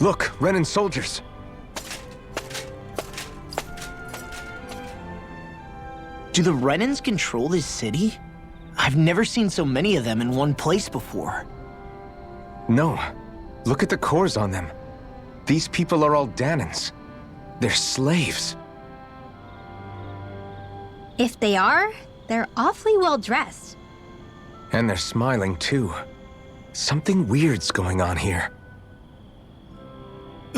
Look, Renan soldiers. Do the Renans control this city? I've never seen so many of them in one place before. No. Look at the cores on them. These people are all Dahnans. They're slaves. If they are, they're awfully well dressed. And they're smiling, too. Something weird's going on here.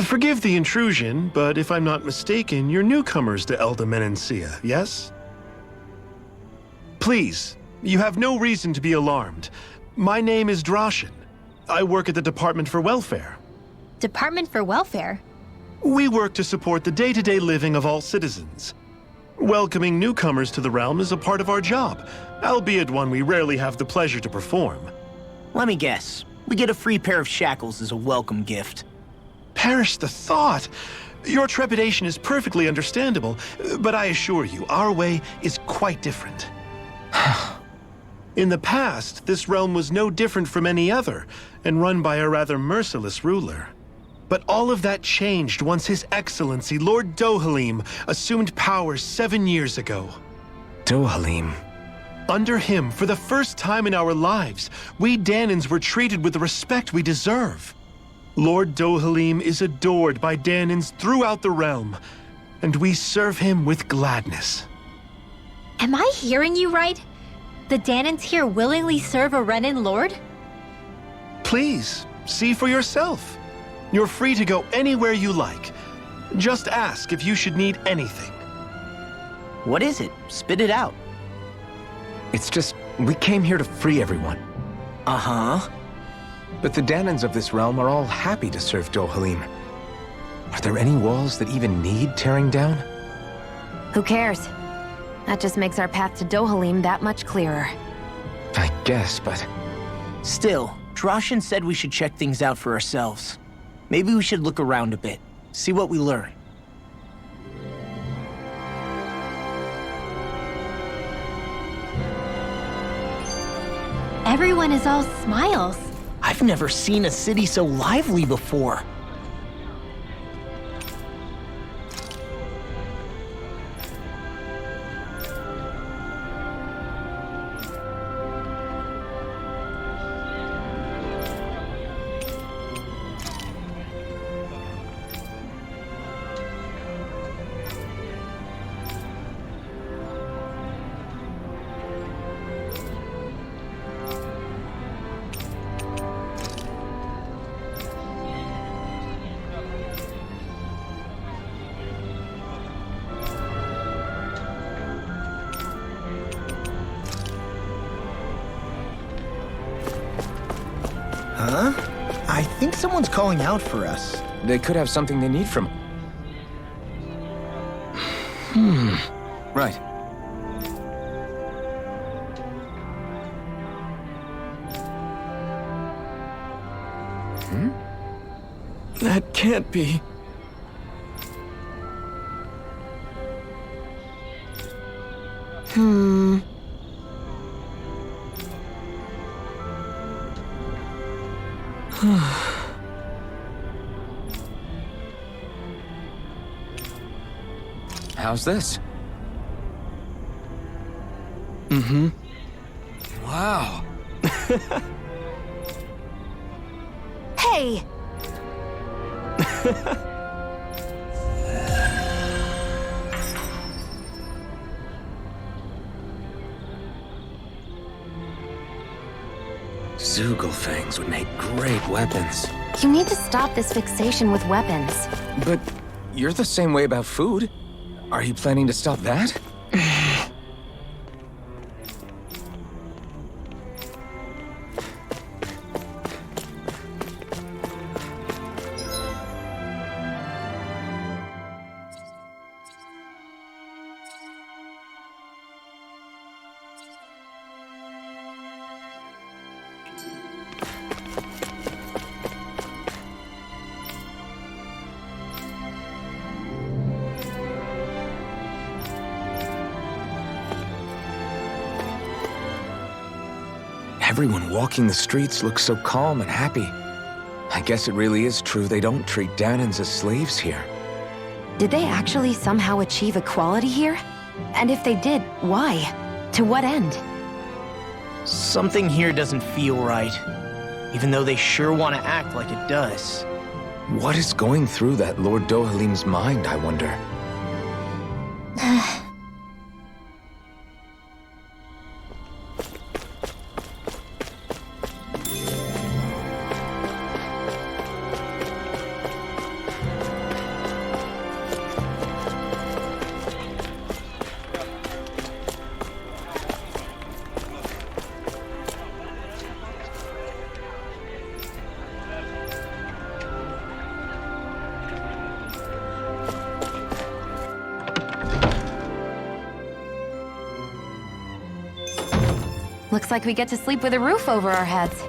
Forgive the intrusion, but if I'm not mistaken, you're newcomers to Elda Menencia, yes? Please, you have no reason to be alarmed. My name is Droshin. I work at the Department for Welfare. Department for Welfare? We work to support the day-to-day living of all citizens. Welcoming newcomers to the realm is a part of our job, albeit one we rarely have the pleasure to perform. Let me guess. We get a free pair of shackles as a welcome gift. Perish the thought! Your trepidation is perfectly understandable, but I assure you, our way is quite different. In the past, this realm was no different from any other, and run by a rather merciless ruler. But all of that changed once His Excellency, Lord Dohalim, assumed power 7 years ago. Dohalim. Under him, for the first time in our lives, we Dahnans were treated with the respect we deserve. Lord Dohalim is adored by Dahnans throughout the realm, and we serve him with gladness. Am I hearing you right? The Dahnans here willingly serve a Renan lord? Please, see for yourself. You're free to go anywhere you like. Just ask if you should need anything. What is it? Spit it out. It's just, we came here to free everyone. Uh-huh. But the Dahnans of this realm are all happy to serve Dohalim. Are there any walls that even need tearing down? Who cares? That just makes our path to Dohalim that much clearer. I guess, but... Still, Droshin said we should check things out for ourselves. Maybe we should look around a bit, see what we learn. Everyone is all smiles. I've never seen a city so lively before. Huh? I think someone's calling out for us. They could have something they need from... Right. That can't be. How's this? Wow. Hey! Zugelfangs would make great weapons. You need to stop this fixation with weapons. But you're the same way about food. Are you planning to stop that? Everyone walking the streets looks so calm and happy. I guess it really is true they don't treat Dahnans as slaves here. Did they actually somehow achieve equality here? And if they did, why? To what end? Something here doesn't feel right, even though they sure want to act like it does. What is going through that Lord Dohalim's mind, I wonder? Looks like we get to sleep with a roof over our heads.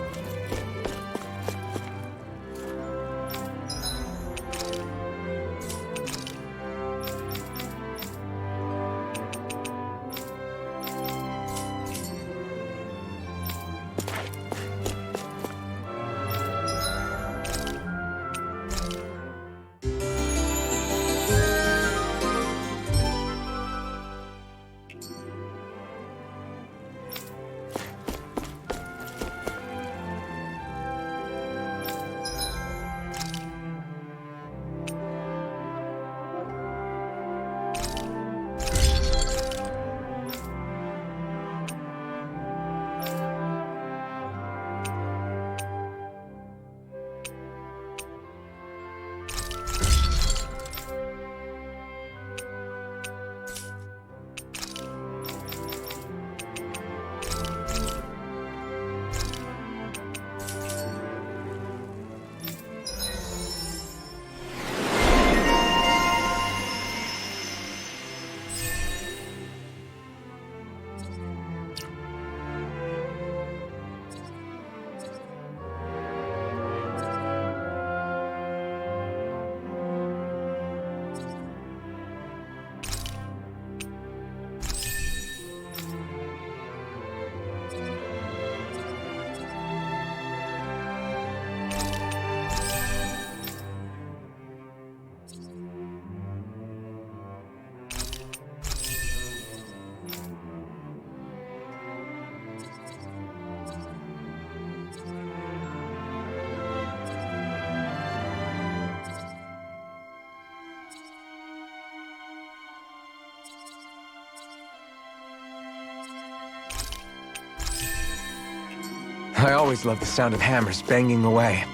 I always love the sound of hammers banging away.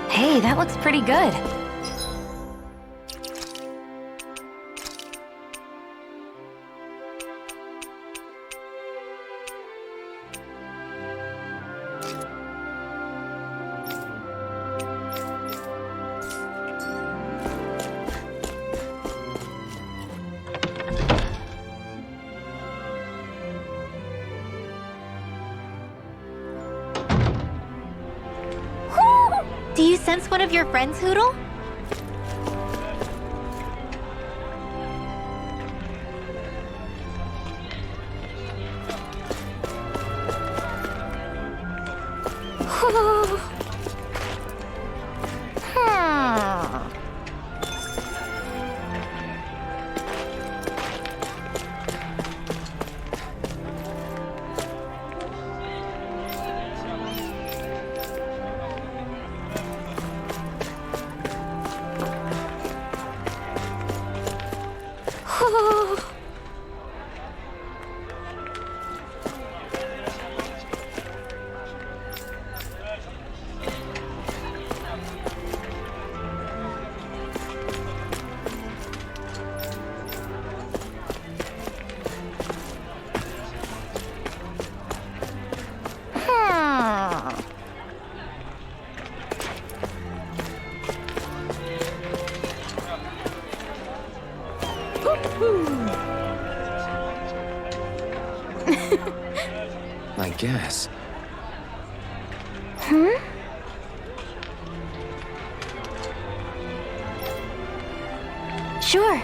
Hey, that looks pretty good. Do you sense one of your friends, Hoodle? guess. Sure.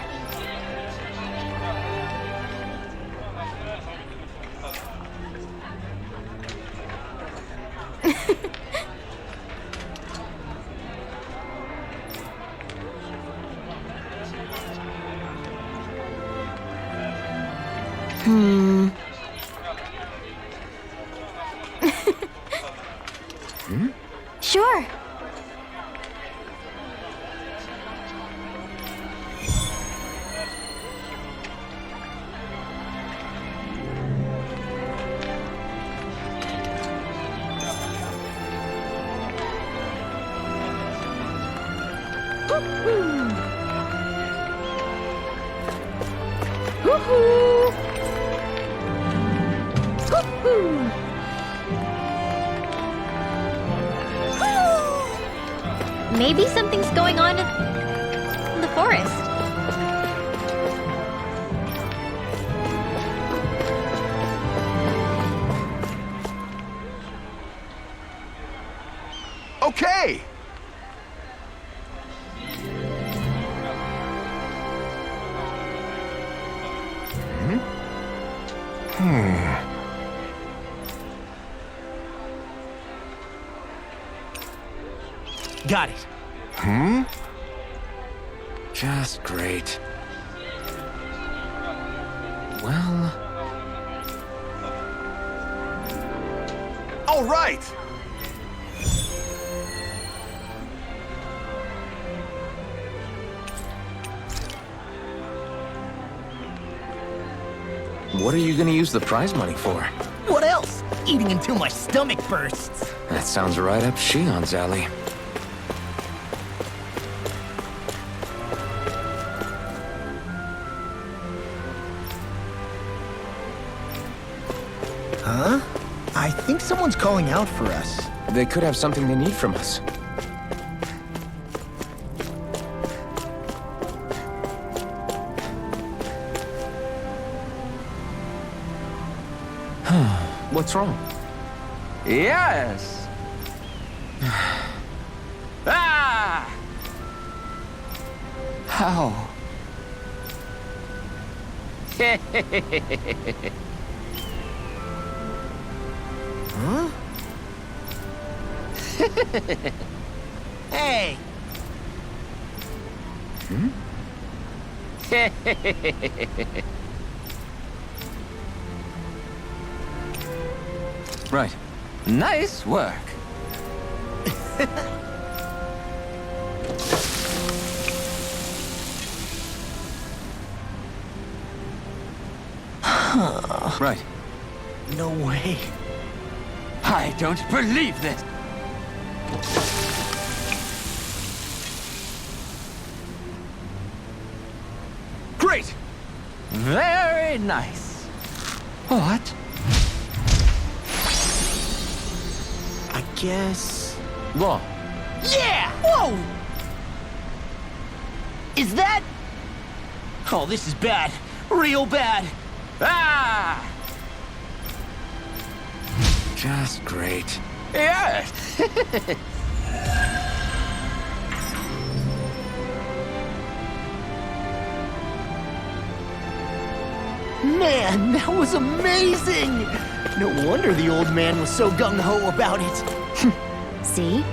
Sure. Maybe something's going on in the forest. Okay! Got it. Just great. Well... All right! What are you gonna use the prize money for? What else? Eating until my stomach bursts. That sounds right up Shion's alley. Huh? I think someone's calling out for us. They could have something they need from us. What's wrong? Yes. Ah! How? Huh? Hey! Right. Nice work. Right. No way. I don't believe this. Great! Very nice. What? I guess... Law. Yeah! Whoa! Is that... Oh, this is bad. Real bad. Ah! Just great. Yes. Man, that was amazing! No wonder the old man was so gung-ho about it. See?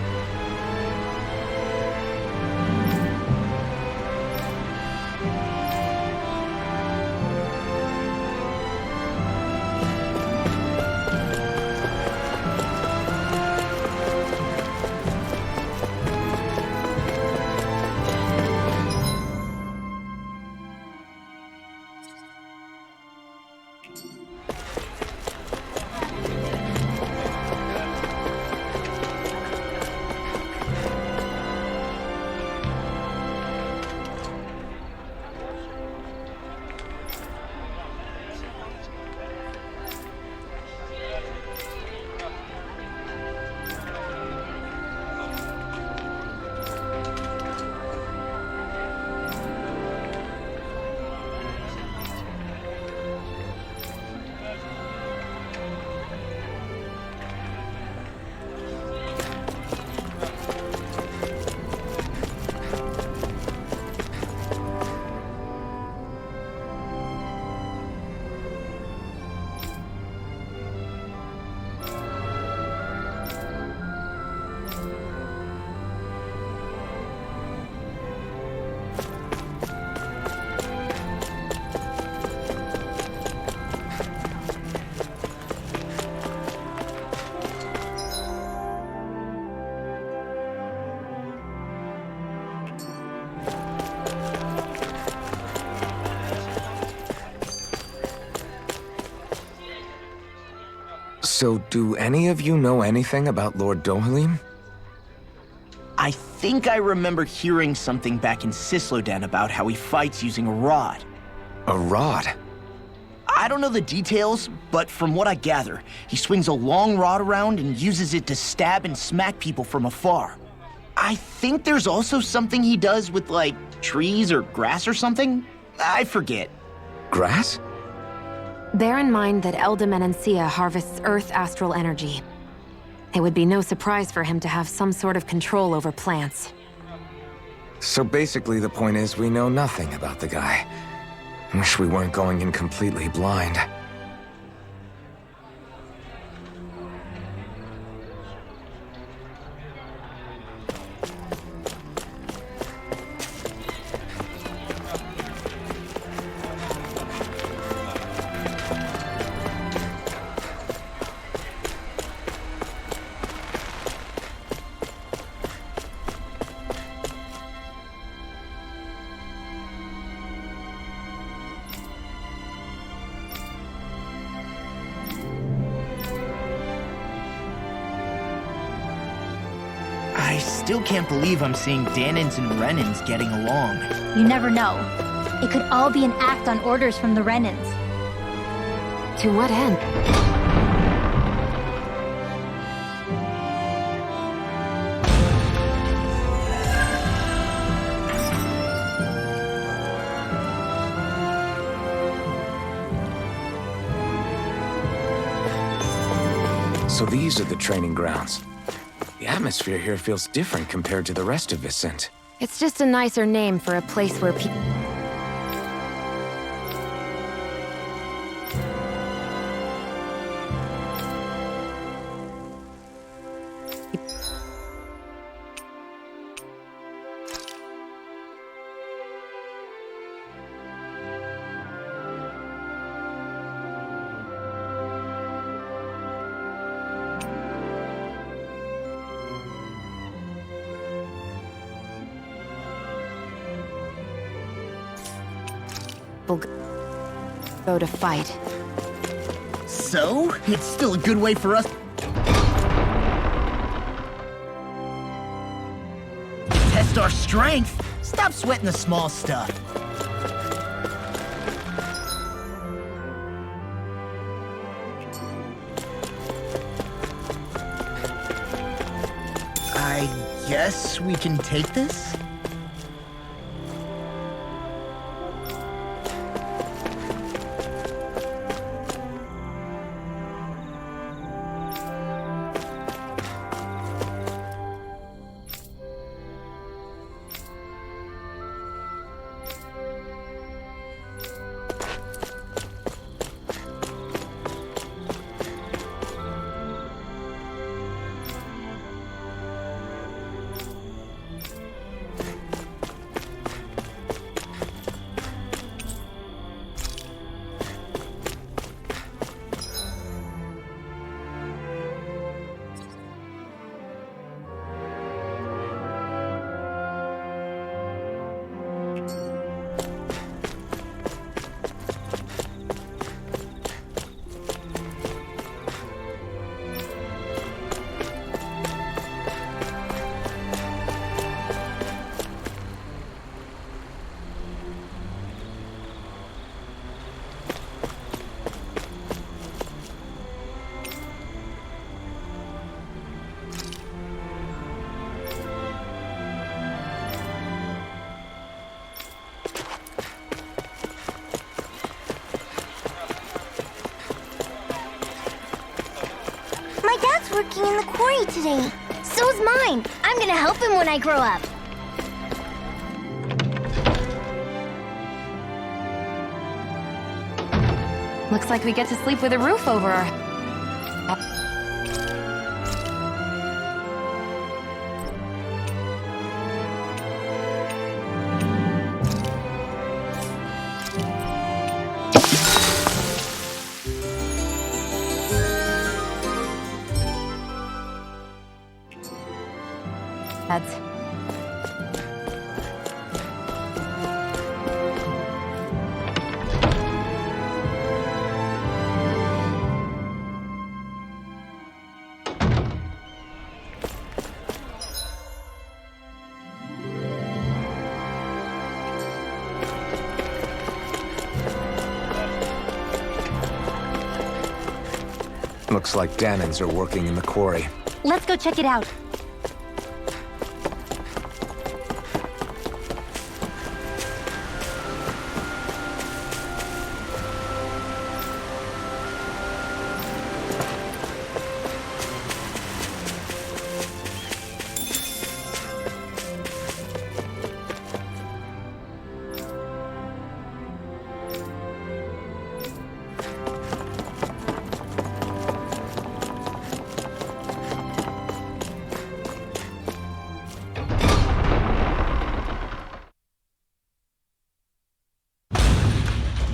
So, do any of you know anything about Lord Dohalim? I think I remember hearing something back in Cislodan about how he fights using a rod. A rod? I don't know the details, but from what I gather, he swings a long rod around and uses it to stab and smack people from afar. I think there's also something he does with, like, trees or grass or something? I forget. Grass? Bear in mind that Eldimenencia harvests Earth astral energy. It would be no surprise for him to have some sort of control over plants. So basically the point is we know nothing about the guy. Wish we weren't going in completely blind. I still can't believe I'm seeing Dahnans and Renans getting along. You never know. It could all be an act on orders from the Renans. To what end? So these are the training grounds. The atmosphere here feels different compared to the rest of Viscint. It's just a nicer name for a place where people... go to fight. So, it's still a good way for us to test our strength. Stop sweating the small stuff. I guess we can take this? My dad's working in the quarry today. So's mine. I'm gonna help him when I grow up. Looks like we get to sleep with a roof over our... That's... Looks like Dahnans are working in the quarry. Let's go check it out.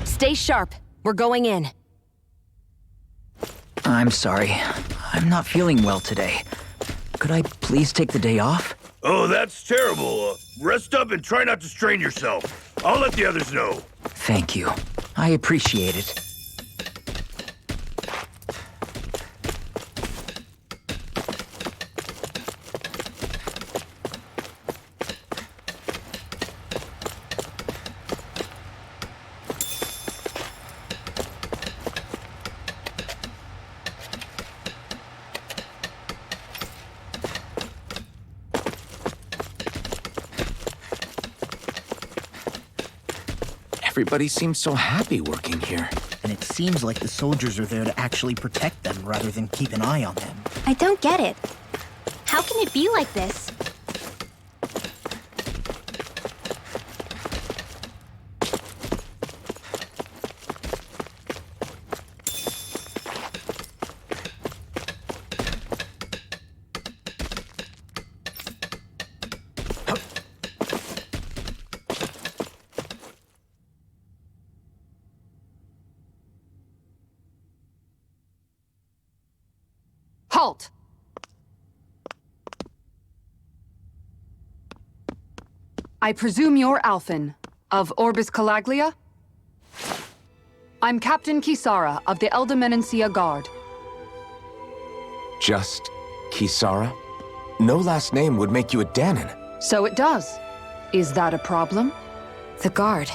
Stay sharp. We're going in. I'm sorry. I'm not feeling well today. Could I please take the day off? Oh, that's terrible. Rest up and try not to strain yourself. I'll let the others know. Thank you. I appreciate it. Everybody seems so happy working here. And it seems like the soldiers are there to actually protect them rather than keep an eye on them. I don't get it. How can it be like this? Halt! I presume you're Alphen, of Orbis Calaglia? I'm Captain Kisara of the Eldemenencia Guard. Just Kisara? No last name would make you a Dahnan. So it does. Is that a problem? The guard.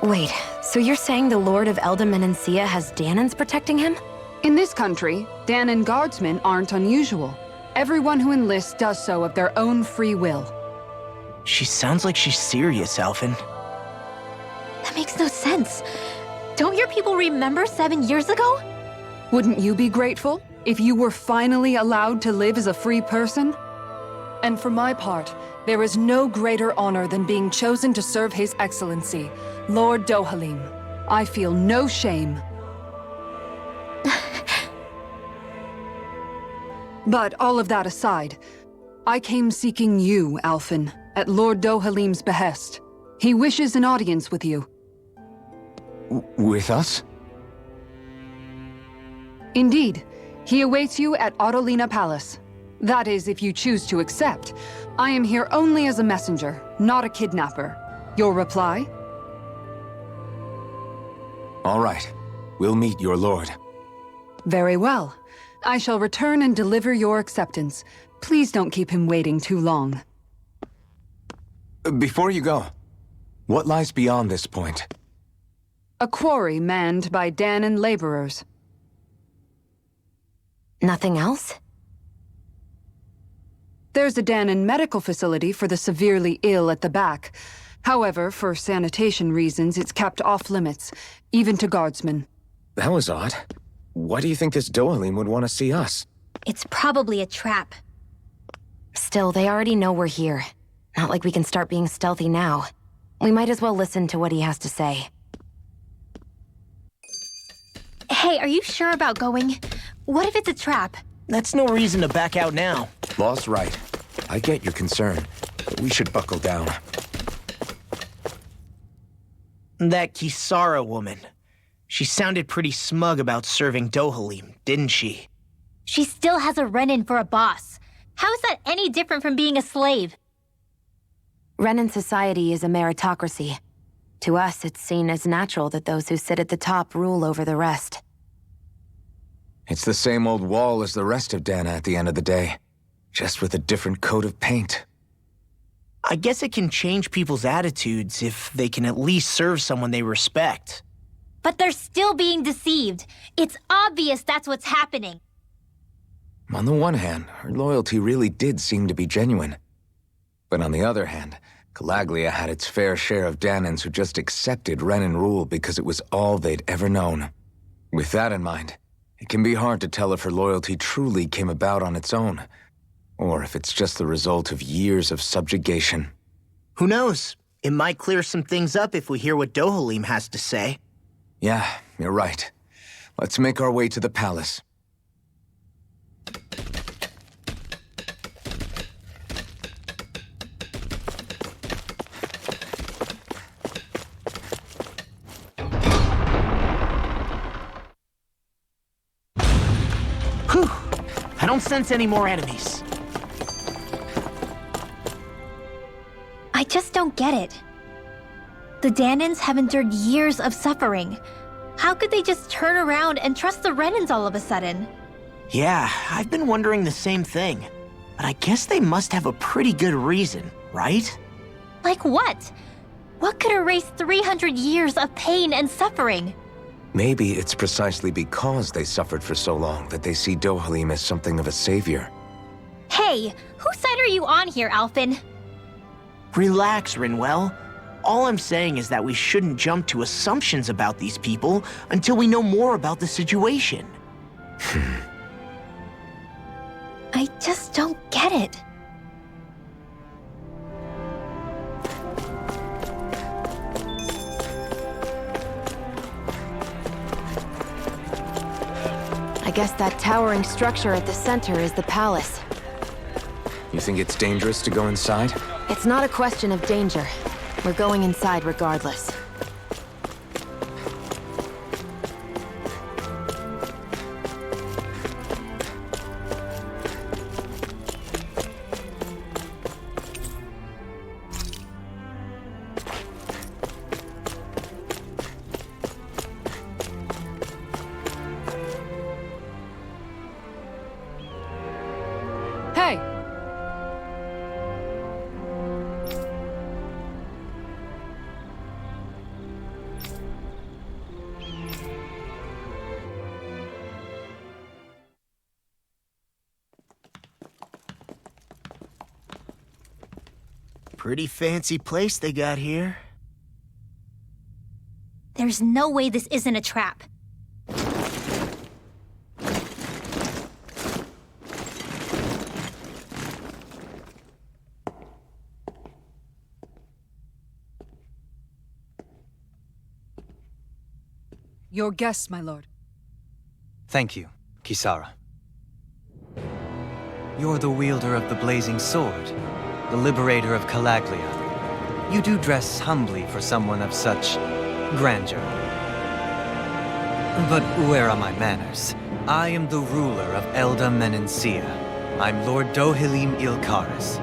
Wait, so you're saying the Lord of Eldemenencia has Dahnans protecting him? In this country, Dahnan guardsmen aren't unusual. Everyone who enlists does so of their own free will. She sounds like she's serious, Alphen. That makes no sense. Don't your people remember 7 years ago? Wouldn't you be grateful if you were finally allowed to live as a free person? And for my part, there is no greater honor than being chosen to serve His Excellency, Lord Dohalim. I feel no shame. But all of that aside, I came seeking you, Alphen, at Lord Dohalim's behest. He wishes an audience with you. With us? Indeed. He awaits you at Autolina Palace. That is, if you choose to accept. I am here only as a messenger, not a kidnapper. Your reply? All right. We'll meet your lord. Very well. I shall return and deliver your acceptance. Please don't keep him waiting too long. Before you go, what lies beyond this point? A quarry manned by Dahnan laborers. Nothing else? There's a Dahnan medical facility for the severely ill at the back. However, for sanitation reasons, it's kept off limits, even to guardsmen. That was odd. Why do you think this Dohalim would want to see us? It's probably a trap. Still, they already know we're here. Not like we can start being stealthy now. We might as well listen to what he has to say. Hey, are you sure about going? What if it's a trap? That's no reason to back out now. Law's right. I get your concern, but we should buckle down. That Kisara woman. She sounded pretty smug about serving Dohalim, didn't she? She still has a Renin for a boss. How is that any different from being a slave? Renin society is a meritocracy. To us, it's seen as natural that those who sit at the top rule over the rest. It's the same old wall as the rest of Dahna at the end of the day, just with a different coat of paint. I guess it can change people's attitudes if they can at least serve someone they respect. But they're still being deceived. It's obvious that's what's happening. On the one hand, her loyalty really did seem to be genuine. But on the other hand, Calaglia had its fair share of Dahnans who just accepted Renan rule because it was all they'd ever known. With that in mind, it can be hard to tell if her loyalty truly came about on its own, or if it's just the result of years of subjugation. Who knows? It might clear some things up if we hear what Dohalim has to say. Yeah, you're right. Let's make our way to the palace. Whew! I don't sense any more enemies. I just don't get it. The Dahnans have endured years of suffering. How could they just turn around and trust the Renans all of a sudden? Yeah, I've been wondering the same thing. But I guess they must have a pretty good reason, right? Like what? What could erase 300 years of pain and suffering? Maybe it's precisely because they suffered for so long that they see Dohalim as something of a savior. Hey, whose side are you on here, Alphen? Relax, Rinwell. All I'm saying is that we shouldn't jump to assumptions about these people until we know more about the situation. I just don't get it. I guess that towering structure at the center is the palace. You think it's dangerous to go inside? It's not a question of danger. We're going inside regardless. Hey! Pretty fancy place they got here. There's no way this isn't a trap. Your guests, my lord. Thank you, Kisara. You're the wielder of the blazing sword, the liberator of Calaglia. You do dress humbly for someone of such grandeur. But where are my manners? I am the ruler of Elda Menencia. I'm Lord Dohalim Ilkaris.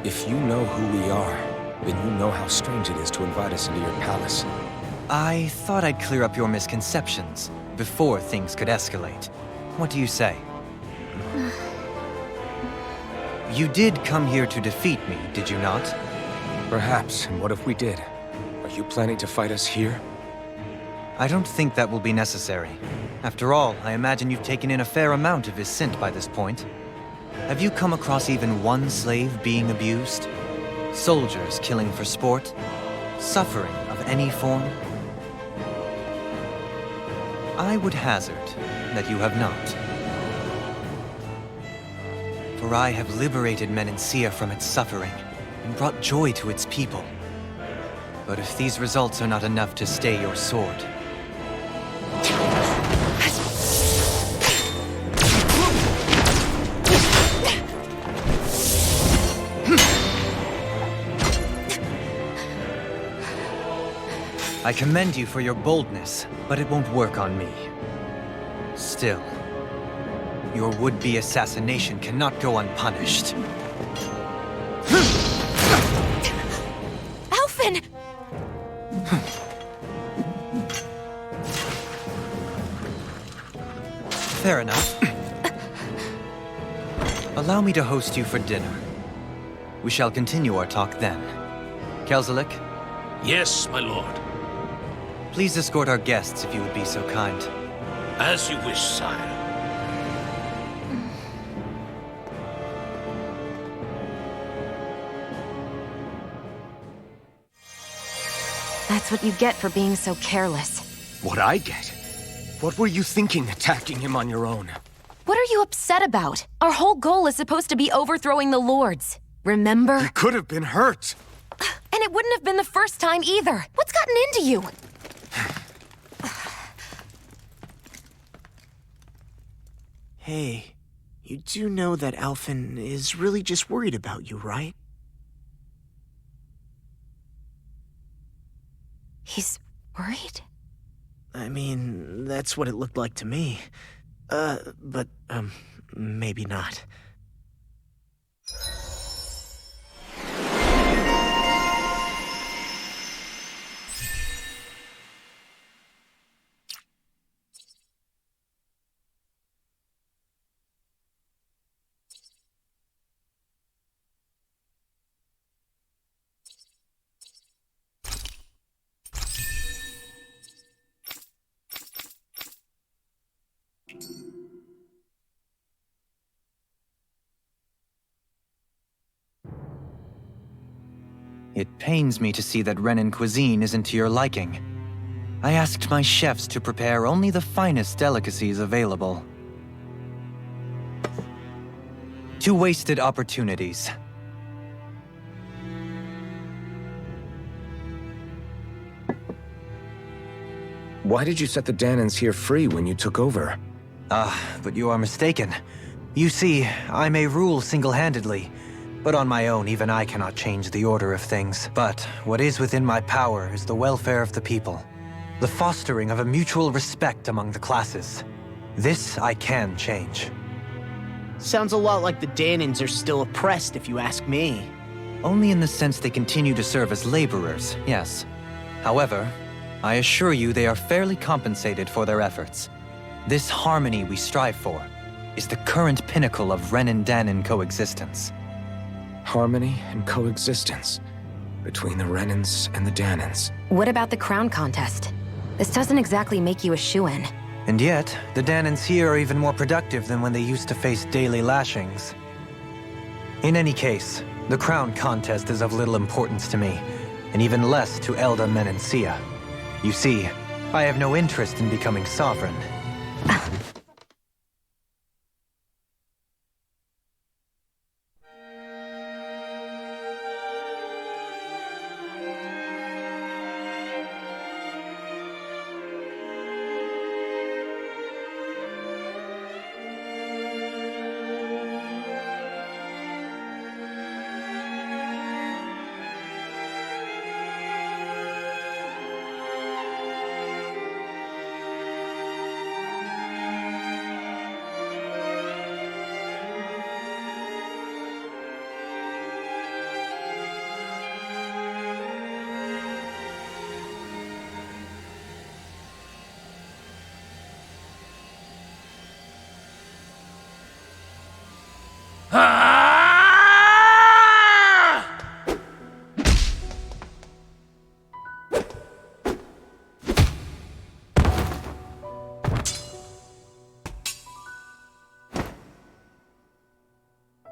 If you know who we are, then you know how strange it is to invite us into your palace. I thought I'd clear up your misconceptions before things could escalate. What do you say? You did come here to defeat me, did you not? Perhaps, and what if we did? Are you planning to fight us here? I don't think that will be necessary. After all, I imagine you've taken in a fair amount of Viscint by this point. Have you come across even one slave being abused? Soldiers killing for sport? Suffering of any form? I would hazard that you have not. For I have liberated Menencia from its suffering and brought joy to its people. But if these results are not enough to stay your sword, I commend you for your boldness, but it won't work on me. Still, your would-be assassination cannot go unpunished. Alphen! Fair enough. Allow me to host you for dinner. We shall continue our talk then. Kelzelik? Yes, my lord. Please escort our guests if you would be so kind. As you wish, sire. That's what you get for being so careless. What I get? What were you thinking attacking him on your own? What are you upset about? Our whole goal is supposed to be overthrowing the Lords. Remember? He could have been hurt. And it wouldn't have been the first time either. What's gotten into you? Hey, you do know that Alphen is really just worried about you, right? He's worried? I mean, that's what it looked like to me. But maybe not. It pains me to see that Renan cuisine isn't to your liking. I asked my chefs to prepare only the finest delicacies available. 2 wasted opportunities. Why did you set the Dahnans here free when you took over? But you are mistaken. You see, I may rule single-handedly, but on my own, even I cannot change the order of things. But what is within my power is the welfare of the people, the fostering of a mutual respect among the classes. This I can change. Sounds a lot like the Dahnans are still oppressed, if you ask me. Only in the sense they continue to serve as laborers, yes. However, I assure you they are fairly compensated for their efforts. This harmony we strive for is the current pinnacle of Renan-Dahnan coexistence. Harmony and coexistence between the Renans and the Dahnans. What about the crown contest? This doesn't exactly make you a shoo-in. And yet, the Dahnans here are even more productive than when they used to face daily lashings. In any case, the crown contest is of little importance to me, and even less to Elda Menancia. You see, I have no interest in becoming sovereign.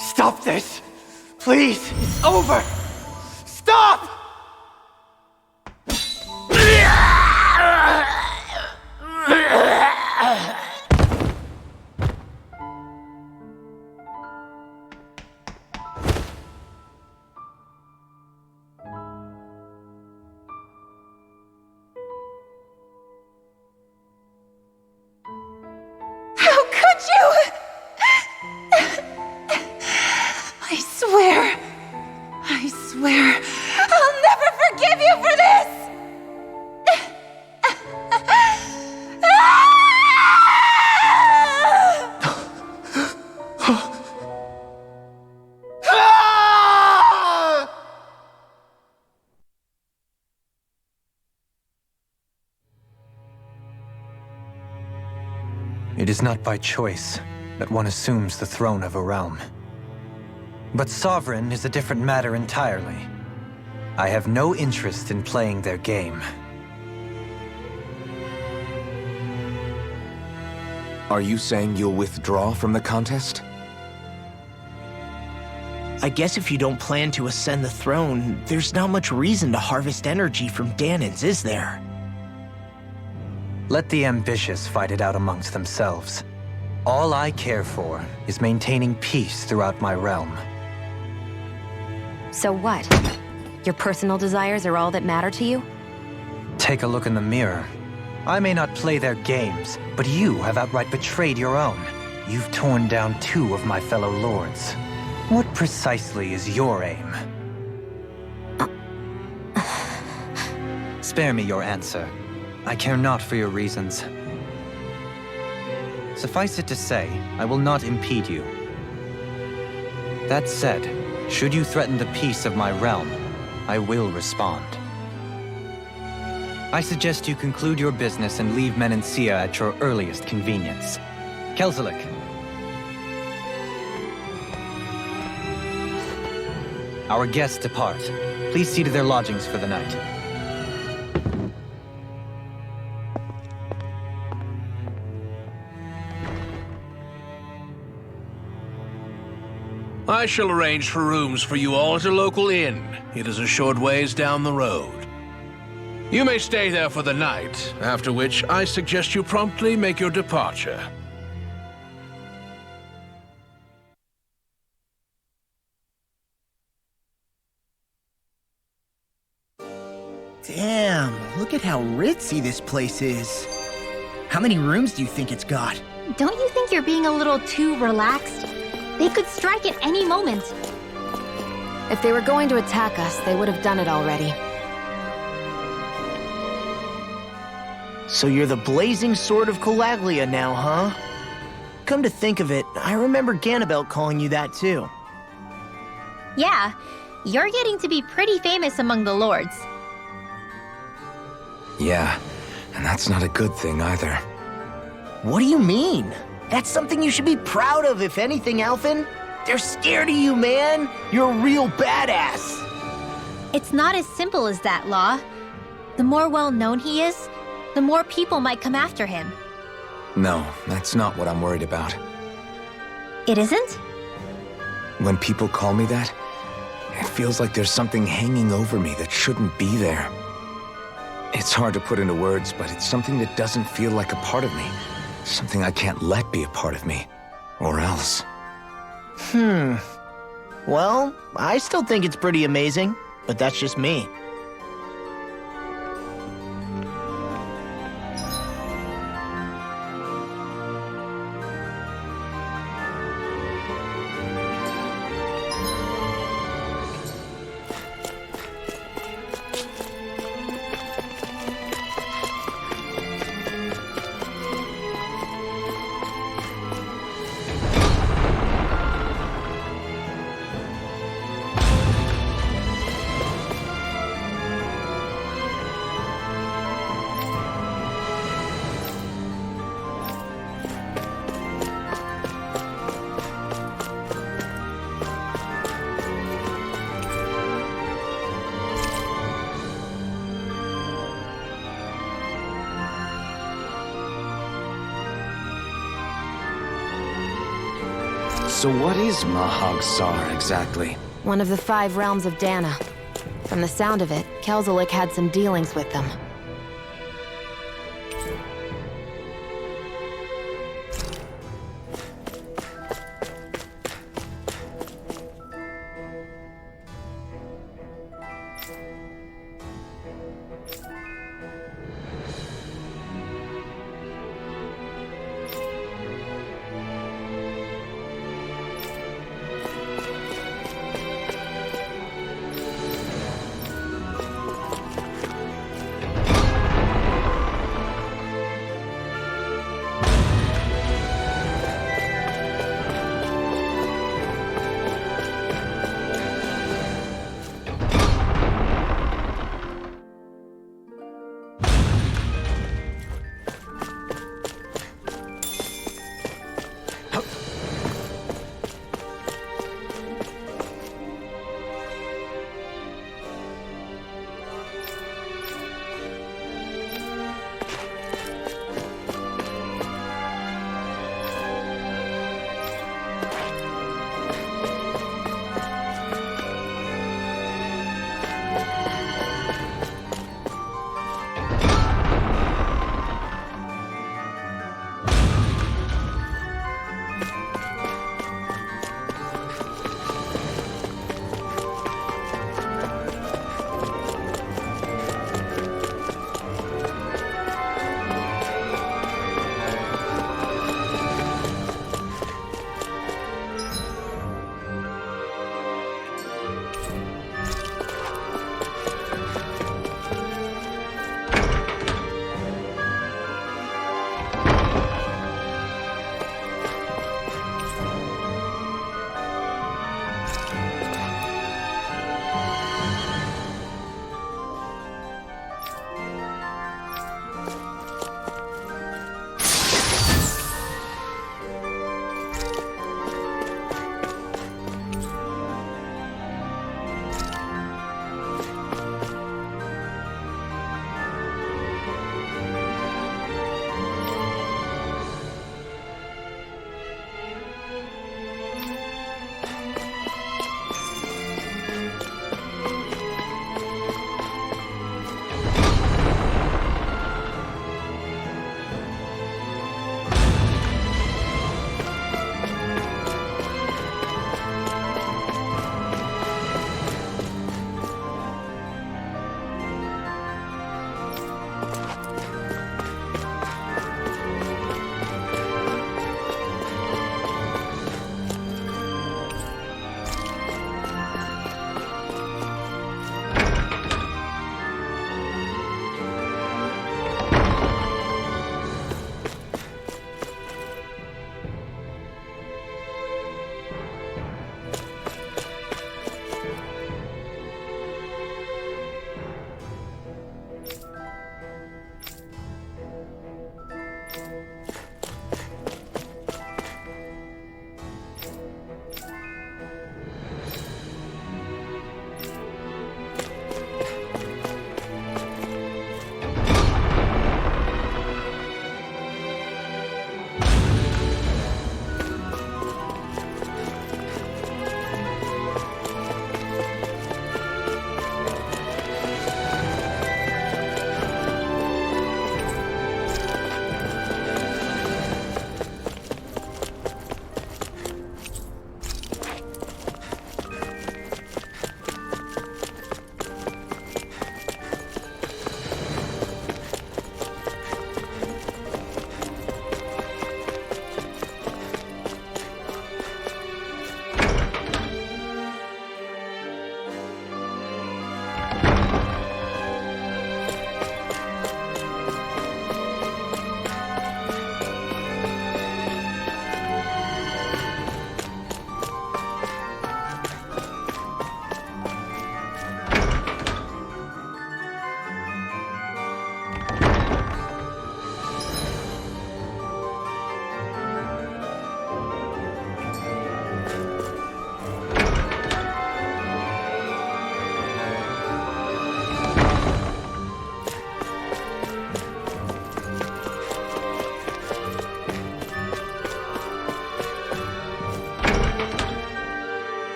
Stop this! Please! It's over! Stop! How could you? I swear, I'll never forgive you for this! It is not by choice that one assumes the throne of a realm. But sovereign is a different matter entirely. I have no interest in playing their game. Are you saying you'll withdraw from the contest? I guess if you don't plan to ascend the throne, there's not much reason to harvest energy from Dahnans, is there? Let the ambitious fight it out amongst themselves. All I care for is maintaining peace throughout my realm. So what? Your personal desires are all that matter to you? Take a look in the mirror. I may not play their games, but you have outright betrayed your own. You've torn down 2 of my fellow lords. What precisely is your aim? Spare me your answer. I care not for your reasons. Suffice it to say, I will not impede you. That said, should you threaten the peace of my realm, I will respond. I suggest you conclude your business and leave Menancia at your earliest convenience. Kelzelik. Our guests depart. Please see to their lodgings for the night. I shall arrange for rooms for you all at a local inn. It is a short ways down the road. You may stay there for the night, after which I suggest you promptly make your departure. Damn, look at how ritzy this place is. How many rooms do you think it's got? Don't you think you're being a little too relaxed? They could strike at any moment. If they were going to attack us, they would have done it already. So you're the blazing sword of Calaglia now, huh? Come to think of it, I remember Ganabelt calling you that too. Yeah, you're getting to be pretty famous among the lords. Yeah, and that's not a good thing either. What do you mean? That's something you should be proud of, if anything, Alphen. They're scared of you, man. You're a real badass. It's not as simple as that, Law. The more well-known he is, the more people might come after him. No, that's not what I'm worried about. It isn't? When people call me that, it feels like there's something hanging over me that shouldn't be there. It's hard to put into words, but it's something that doesn't feel like a part of me. Something I can't let be a part of me. Or else. Well, I still think it's pretty amazing, but that's just me. So what is Mahag Sar exactly? One of the 5 realms of Dahna. From the sound of it, Kelzelik had some dealings with them.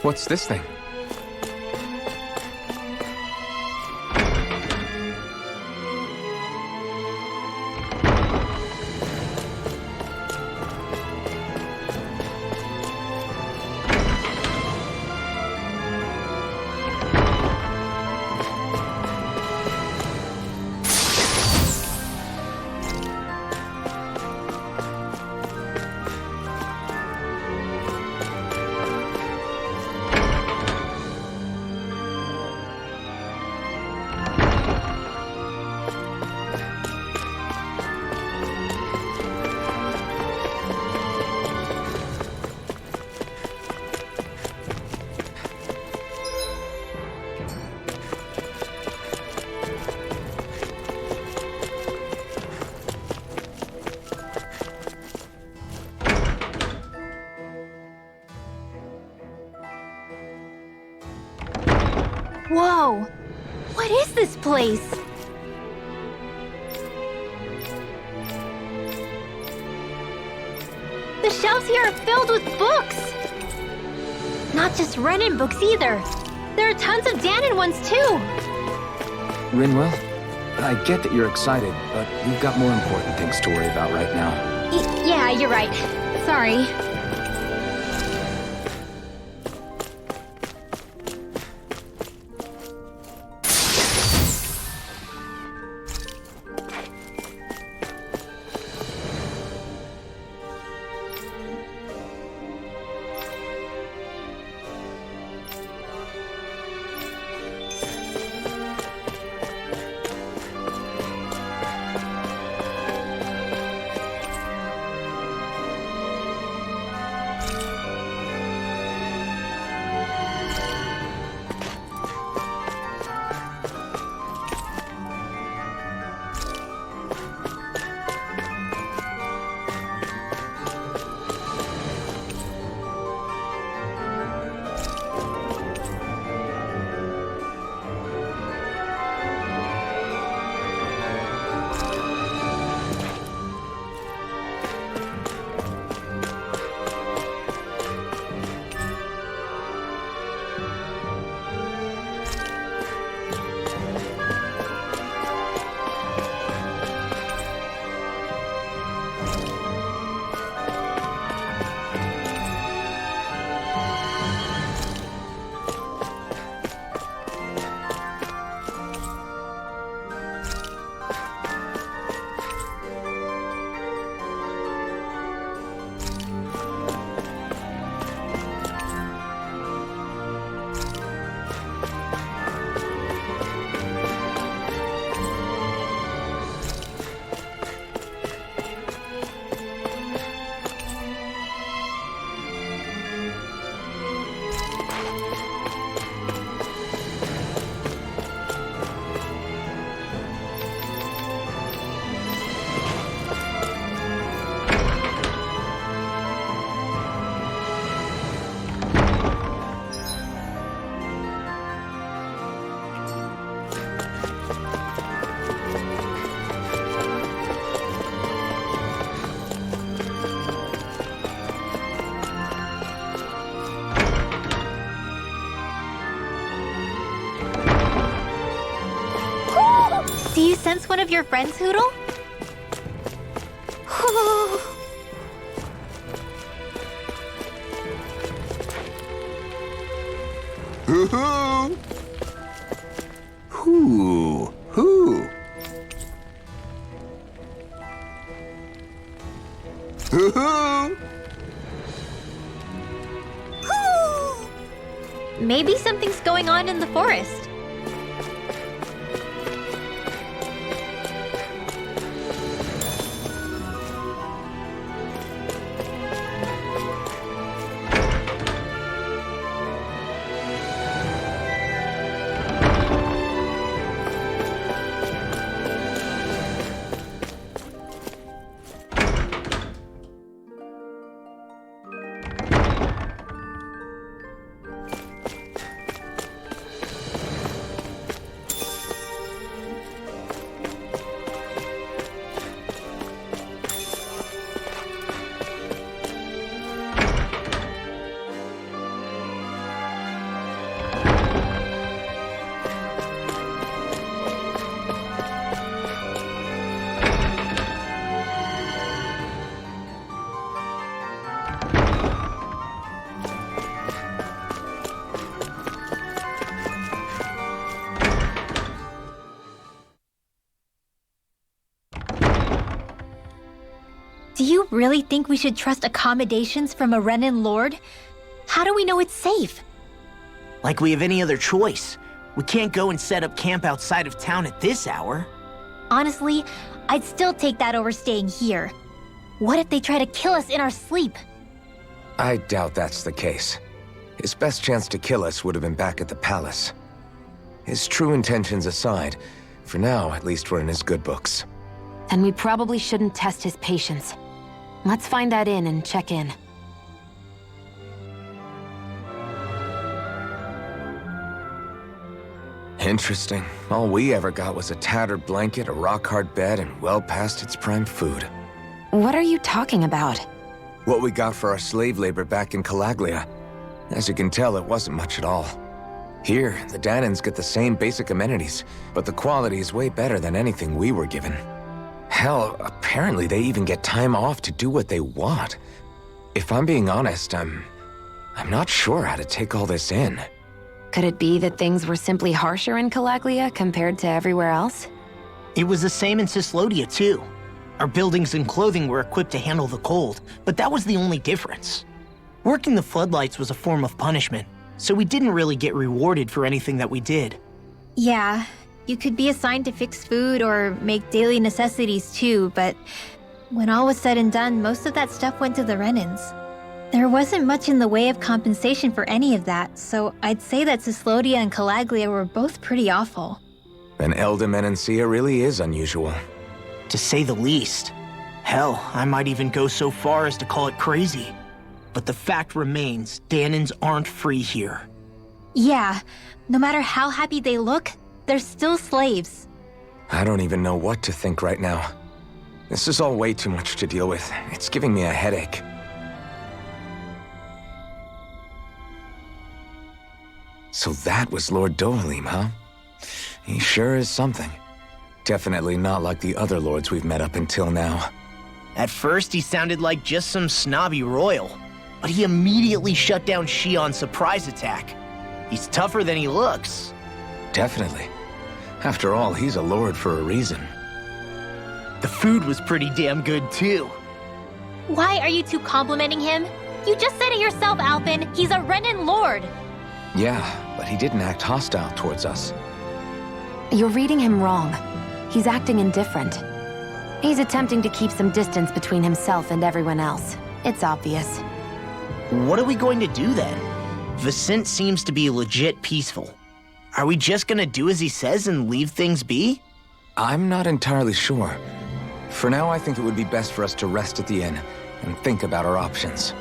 What's this thing? Whoa! What is this place? The shelves here are filled with books! Not just Renan books either. There are tons of Dahnan ones too! Rinwell, I get that you're excited, but we've got more important things to worry about right now. Yeah, you're right. Sorry. Do you sense one of your friends, Hoodle? Hoo-hoo! Hoo! Hoo! Hoo-hoo! Maybe something's going on in the forest. Do you really think we should trust accommodations from a Renan lord? How do we know it's safe? Like we have any other choice. We can't go and set up camp outside of town at this hour. Honestly, I'd still take that over staying here. What if they try to kill us in our sleep? I doubt that's the case. His best chance to kill us would have been back at the palace. His true intentions aside, for now, at least we're in his good books. Then we probably shouldn't test his patience. Let's find that inn and check in. Interesting. All we ever got was a tattered blanket, a rock-hard bed, and well past its prime food. What are you talking about? What we got for our slave labor back in Calaglia. As you can tell, it wasn't much at all. Here, the Dahnans get the same basic amenities, but the quality is way better than anything we were given. Hell, apparently they even get time off to do what they want. If I'm being honest, I'm not sure how to take all this in. Could it be that things were simply harsher in Calaglia compared to everywhere else? It was the same in Cislodia, too. Our buildings and clothing were equipped to handle the cold, but that was the only difference. Working the floodlights was a form of punishment, so we didn't really get rewarded for anything that we did. Yeah, you could be assigned to fix food or make daily necessities too, but when all was said and done, most of that stuff went to the Renans. There wasn't much in the way of compensation for any of that, so I'd say that Cislodia and Calaglia were both pretty awful. Then Elda really is unusual. To say the least. Hell, I might even go so far as to call it crazy. But the fact remains, Dahnans aren't free here. Yeah, no matter how happy they look, they're still slaves. I don't even know what to think right now. This is all way too much to deal with. It's giving me a headache. So that was Lord Dohalim, huh? He sure is something. Definitely not like the other lords we've met up until now. At first, he sounded like just some snobby royal, but he immediately shut down Shion's surprise attack. He's tougher than he looks. Definitely. After all, he's a lord for a reason. The food was pretty damn good, too. Why are you two complimenting him? You just said it yourself, Alphen. He's a Renan lord. Yeah, but he didn't act hostile towards us. You're reading him wrong. He's acting indifferent. He's attempting to keep some distance between himself and everyone else. It's obvious. What are we going to do then? Viscint seems to be legit peaceful. Are we just gonna do as he says and leave things be? I'm not entirely sure. For now, I think it would be best for us to rest at the inn and think about our options.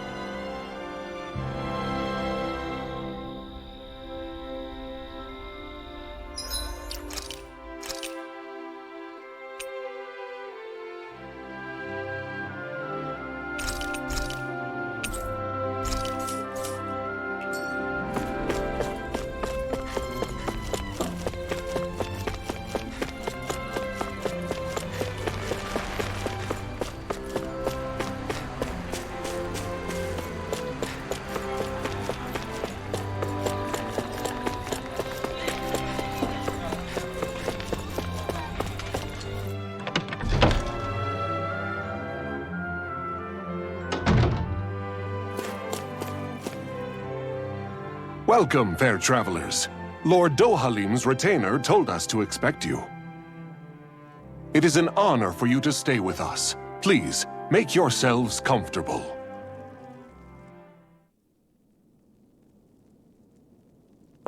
Welcome, fair travelers. Lord Dohalim's retainer told us to expect you. It is an honor for you to stay with us. Please, make yourselves comfortable.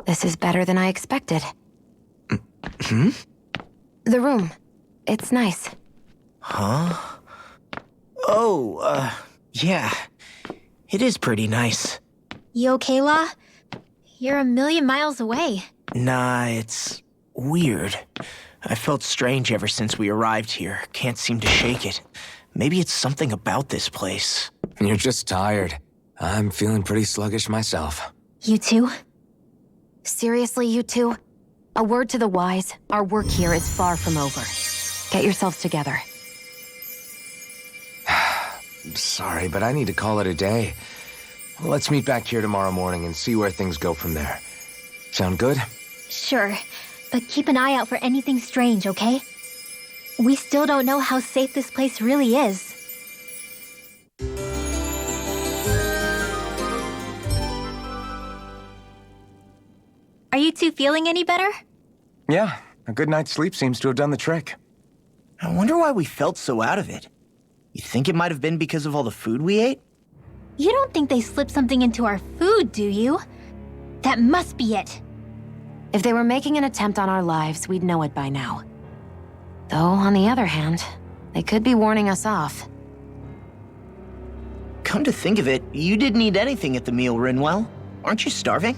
This is better than I expected. Hmm? The room. It's nice. Huh? Oh, yeah. It is pretty nice. You okay, La? You're a million miles away. Nah, it's weird. I felt strange ever since we arrived here. Can't seem to shake it. Maybe it's something about this place. You're just tired. I'm feeling pretty sluggish myself. You too? Seriously, you two? A word to the wise, our work here is far from over. Get yourselves together. Sorry, but I need to call it a day. Let's meet back here tomorrow morning and see where things go from there. Sound good? Sure, but keep an eye out for anything strange, okay? We still don't know how safe this place really is. Are you two feeling any better? Yeah, a good night's sleep seems to have done the trick. I wonder why we felt so out of it. You think it might have been because of all the food we ate? You don't think they slipped something into our food, do you? That must be it. If they were making an attempt on our lives, we'd know it by now. Though, on the other hand, they could be warning us off. Come to think of it, you didn't eat anything at the meal, Rinwell. Aren't you starving?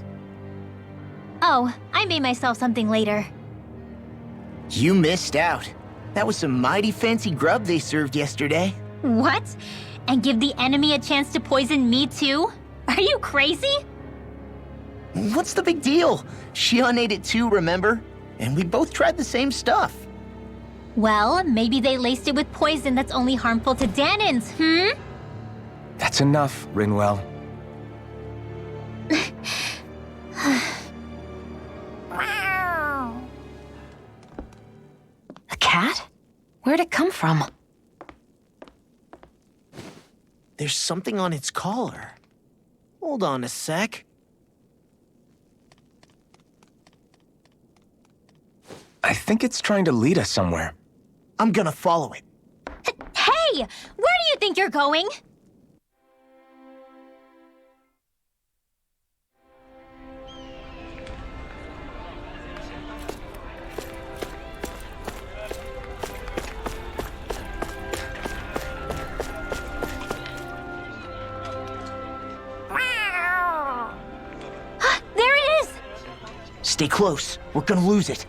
Oh, I made myself something later. You missed out. That was some mighty fancy grub they served yesterday. What? And give the enemy a chance to poison me too? Are you crazy? What's the big deal? Shion ate it too, remember? And we both tried the same stuff. Well, maybe they laced it with poison that's only harmful to Danans, That's enough, Rinwell. A cat? Where'd it come from? There's something on its collar. Hold on a sec. I think it's trying to lead us somewhere. I'm gonna follow it. Hey! Where do you think you're going? There it is! Stay close. We're gonna lose it.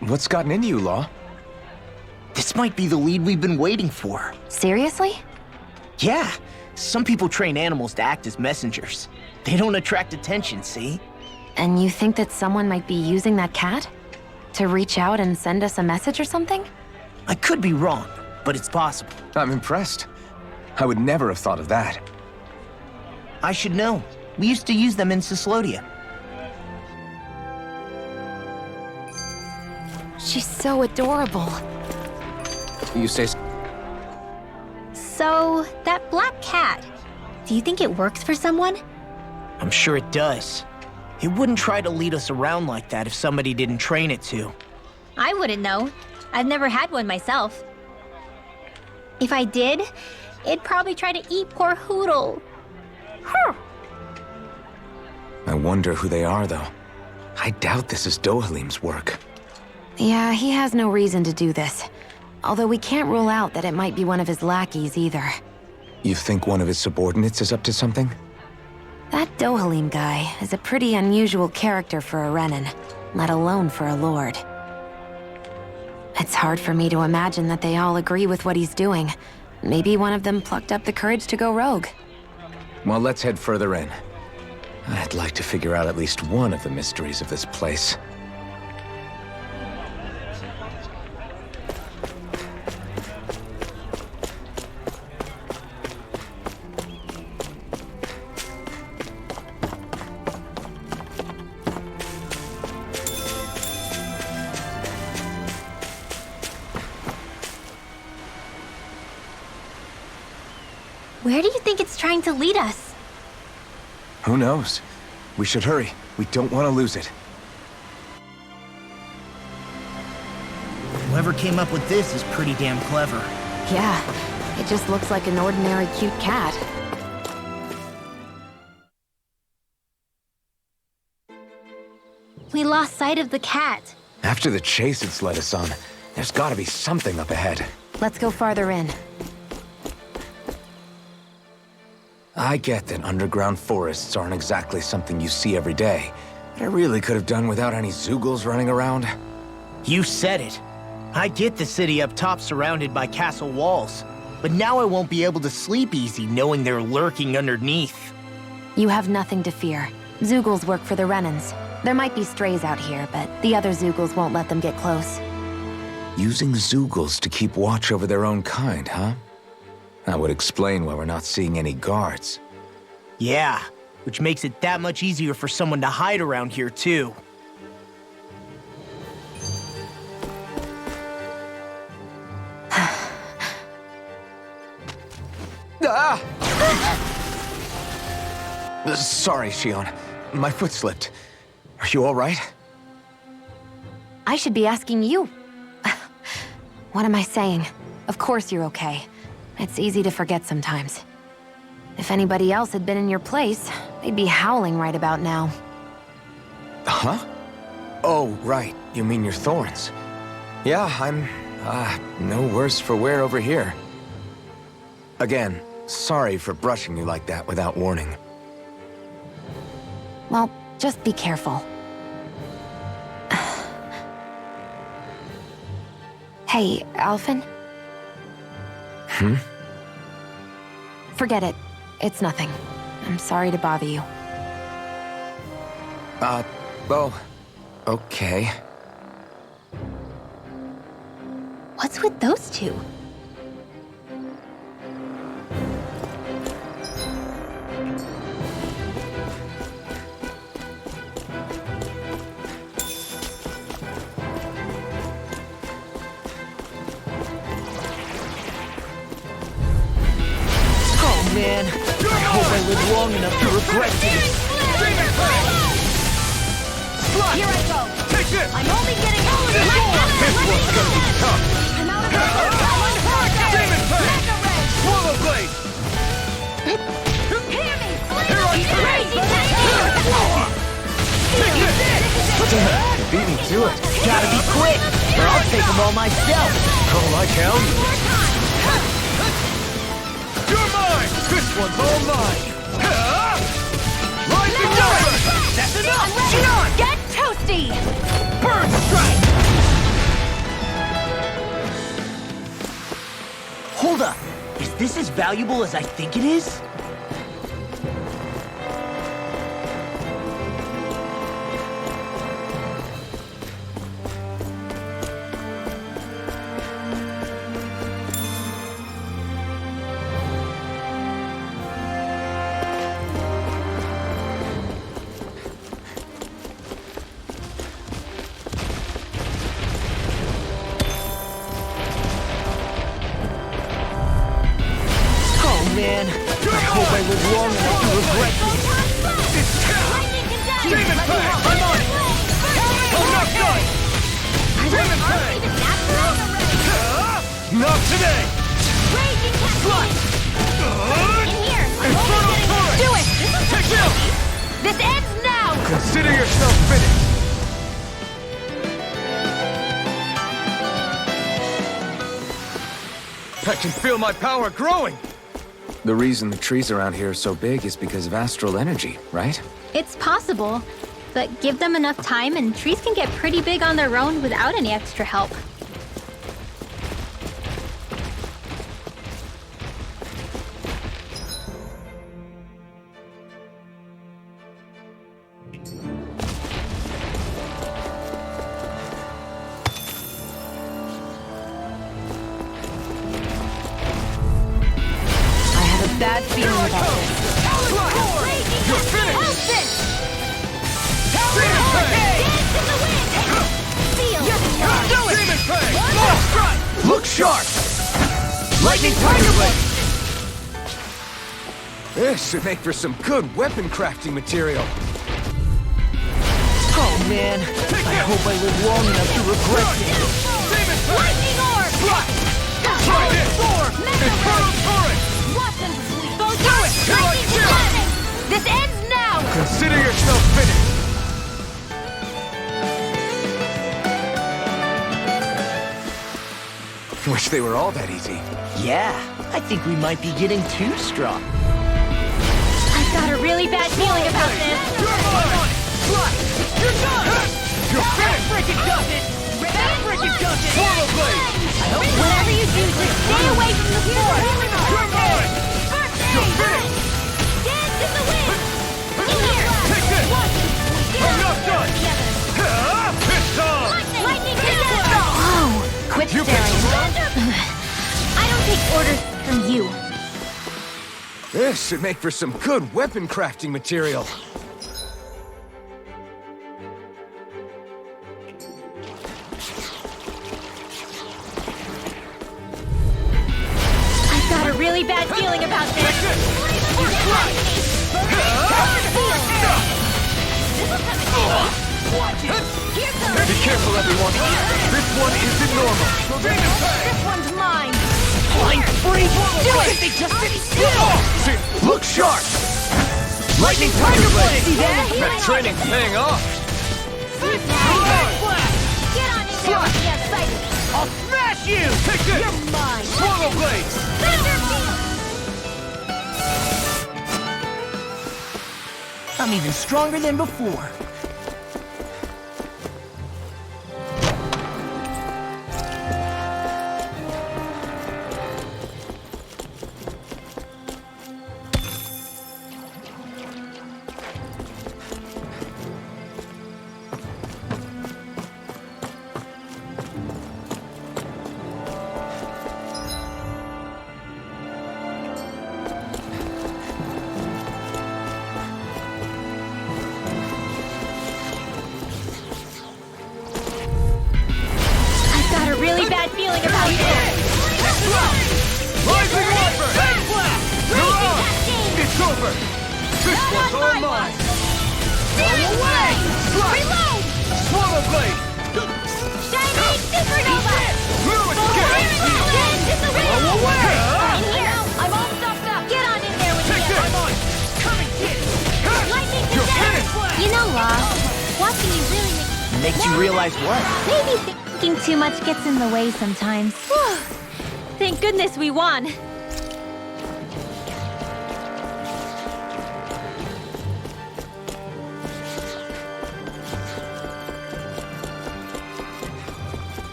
What's gotten into you, Law? This might be the lead we've been waiting for. Seriously? Yeah. Some people train animals to act as messengers. They don't attract attention, see? And you think that someone might be using that cat? To reach out and send us a message or something? I could be wrong, but it's possible. I'm impressed. I would never have thought of that. I should know. We used to use them in Cyslodia. She's so adorable. You say... So, that black cat, do you think it works for someone? I'm sure it does. It wouldn't try to lead us around like that if somebody didn't train it to. I wouldn't know. I've never had one myself. If I did, it'd probably try to eat poor Hoodle. I wonder who they are, though. I doubt this is Dohalim's work. Yeah, he has no reason to do this. Although we can't rule out that it might be one of his lackeys either. You think one of his subordinates is up to something? That Dohalim guy is a pretty unusual character for a Renan, let alone for a lord. It's hard for me to imagine that they all agree with what he's doing. Maybe one of them plucked up the courage to go rogue. Well, let's head further in. I'd like to figure out at least one of the mysteries of this place. Where do you think it's trying to lead us? Who knows? We should hurry. We don't want to lose it. Whoever came up with this is pretty damn clever. Yeah, it just looks like an ordinary cute cat. We lost sight of the cat. After the chase it's led us on, there's gotta be something up ahead. Let's go farther in. I get that underground forests aren't exactly something you see every day, but I really could have done without any Zeugles running around. You said it. I get the city up top surrounded by castle walls, but now I won't be able to sleep easy knowing they're lurking underneath. You have nothing to fear. Zeugles work for the Renans. There might be strays out here, but the other Zeugles won't let them get close. Using Zeugles to keep watch over their own kind, huh? That would explain why we're not seeing any guards. Yeah, which makes it that much easier for someone to hide around here, too. Ah! Sorry, Shion. My foot slipped. Are you all right? I should be asking you. What am I saying? Of course you're okay. It's easy to forget sometimes. If anybody else had been in your place, they'd be howling right about now. Huh? Oh, right. You mean your thorns. Yeah, I'm, no worse for wear over here. Again, sorry for brushing you like that without warning. Well, just be careful. Hey, Alphen? Forget it. It's nothing. I'm sorry to bother you. Well, okay. What's with those two? Oh man, I hope I live long enough to regret this. Here I go. Take this! I'm only getting out of This one's gonna be tough! I'm out of the Demon Fang! Swallow Blade! Hear me! Here I come! Crazy Take this! Damn, you beat me to it. Gotta be quick, or I'll take them all myself. Oh, like hell. You're mine! This one's all mine! Lightning Number! That's enough! Shinon! Get toasty! Burn Strike! Hold up, is this as valuable as I think it is? Man, I hope I live long enough to regret this. Demon Fang! I'm on it! I'm not done! Demon Fang! Not today! Slut! In here! Infernal Torrent! Do it! Take this! This ends now! Consider yourself finished! I can feel my power growing! The reason the trees around here are so big is because of astral energy, right? It's possible, but give them enough time and trees can get pretty big on their own without any extra help. Bad feeling about this. You're finished! How's this? Demon Fang! Dance in the wind! Feel! Do it! Demon Fang! Lost Strike! Look sharp! Lightning Tiger Blade! This should make for some good weapon crafting material. Oh man, I hope I live long enough to regret this. Demon Fang! Lightning Orb! Strike! Try this! Infernal Torrent! Watch them sleep! Do it! Here I Lightning! This ends now! Consider yourself finished! Wish they were all that easy. Yeah, I think we might be getting too strong. I've got a really bad feeling about this. You're mine! You're done! You're finished! Frickin' does it! That frickin' does it! Swallow Blade! Whatever you do, just stay away from the floor! You're mine! You're finished! Dance in the wind! In here! Take this! I'm not done! It's time! Lightning together! Oh, quit You staring. picked I don't take orders from you. This should make for some good weapon crafting material. I've got a really bad feeling about this. Be careful, everyone! This one isn't normal! This one's mine! Flying free! Do it! They just didn't see it! Look sharp! Lightning Tiger Blade! See that? That training's paying off! Get on in there with the excitement! I'll smash you! Take this! You're mine! Swallow Blade! I'm even stronger than before. over! This one's all mine! Searing Blade! Reload! Swallow Blade! Shining Supernova! Fluid Scale! Blow away! In here! I'm all stuffed up! Get on in there with me! I'm on! Coming, kid! Lightning Condense! You know, Ross, watching you really Makes you realize what? maybe thinking too much gets in the way sometimes. Thank goodness we won.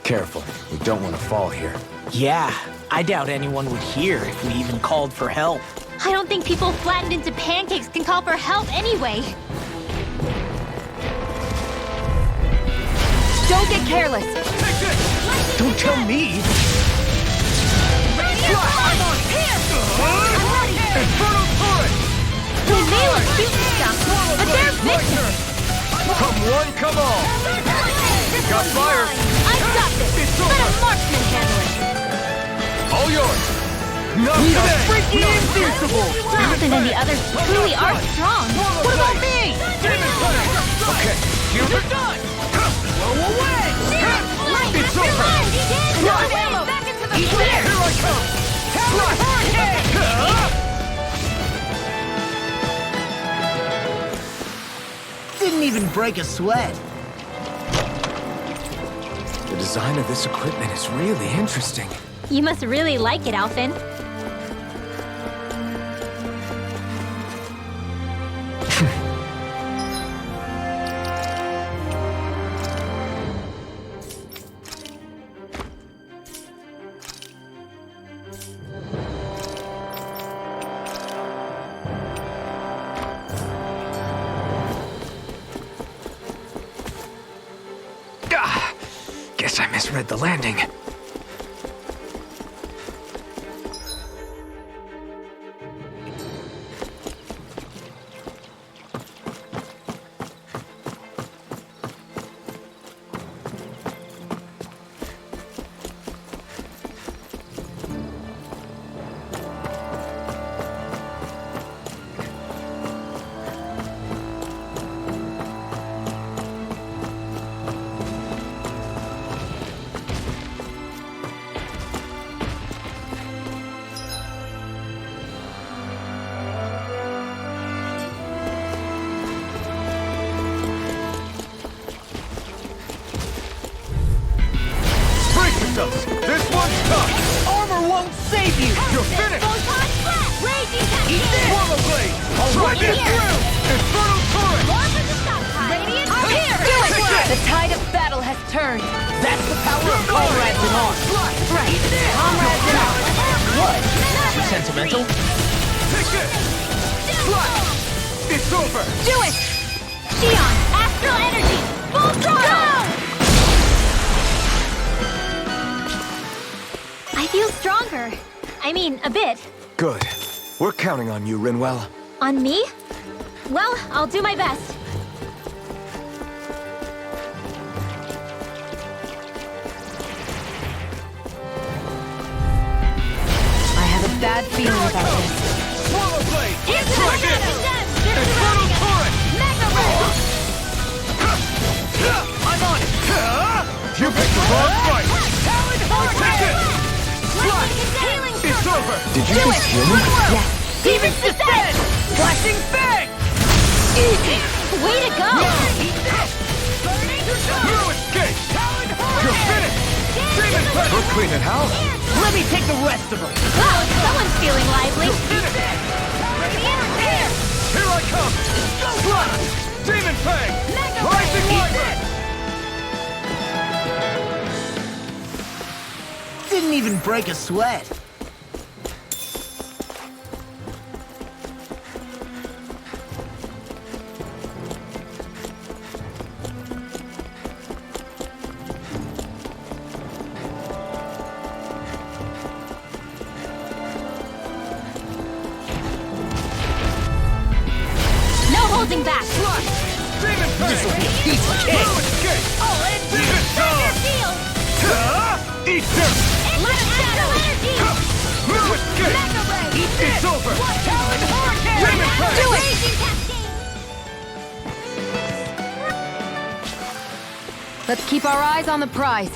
Careful. We don't want to fall here. Yeah, I doubt anyone would hear if we even called for help. I don't think people flattened into pancakes can call for help anyway. Don't get careless! Don't tell me! Infernal Turret! They may look cute and stuff, but they're vicious. Come one, come all! Got fire! I got this! Let a marksman handle it! All yours! Not today! Freaking invincible! Falcon and the others truly are strong. What about me? Okay, you're done! Blow away! It's over! Enough ammo! Back into the Here I come! Didn't even break a sweat. The design of this equipment is really interesting. You must really like it, Alphen. Guess I misread the landing. This one's tough! Armor won't save you! You're finished! Raging Eat this! Swallow Blade! Try this through! Infernal Turret! Radiant here! Do it! The tide of battle has turned. That's the power of comrades in arms! Right. Comrades in arms. What? You sentimental? Take this! It's over! Do it! Xion, astral energy! Full throttle! I feel stronger. I mean, a bit. Good. We're counting on you, Rinwell. On me? Well, I'll do my best. I have a bad feeling about this. Swallow Blade! Try this! Infernal Turret! Mega Ray! I'm on it! You picked the wrong fight! Take it! It's over! Did you just hear me? Yes. Demon's Descent! Flashing Bang! Easy! Way to go! You escaped! You're finished! Demon Pressure! We're cleaning house. Let me take the rest of them! Wow, someone's feeling lively. Here I come! Slash! Demon Fang! Rising Wyvern! Didn't even break a sweat. holding back. This will be a piece of cake. All in. Thunder field. Eat dirt! Light shadow energy. Mega ray. It's over! Talon hurricane. Demon Prey. Do it. Raging cascade. Let's keep our eyes on the prize.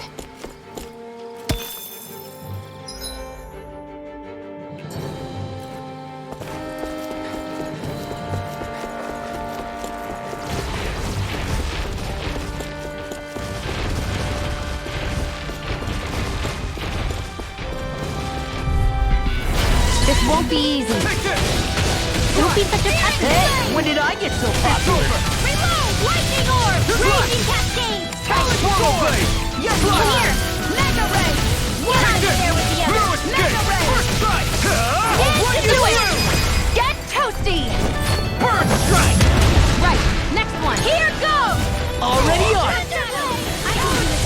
This won't be easy. Don't be such a pessimist. Hey, when did I get so popular? Reload. Lightning orb. Raging cascade. Talon blade! Yes, Here. Mega ray. Get out of there with the others. Mega ray. First strike! What Do it! Get toasty! First strike! Right, next one. Here goes. already on.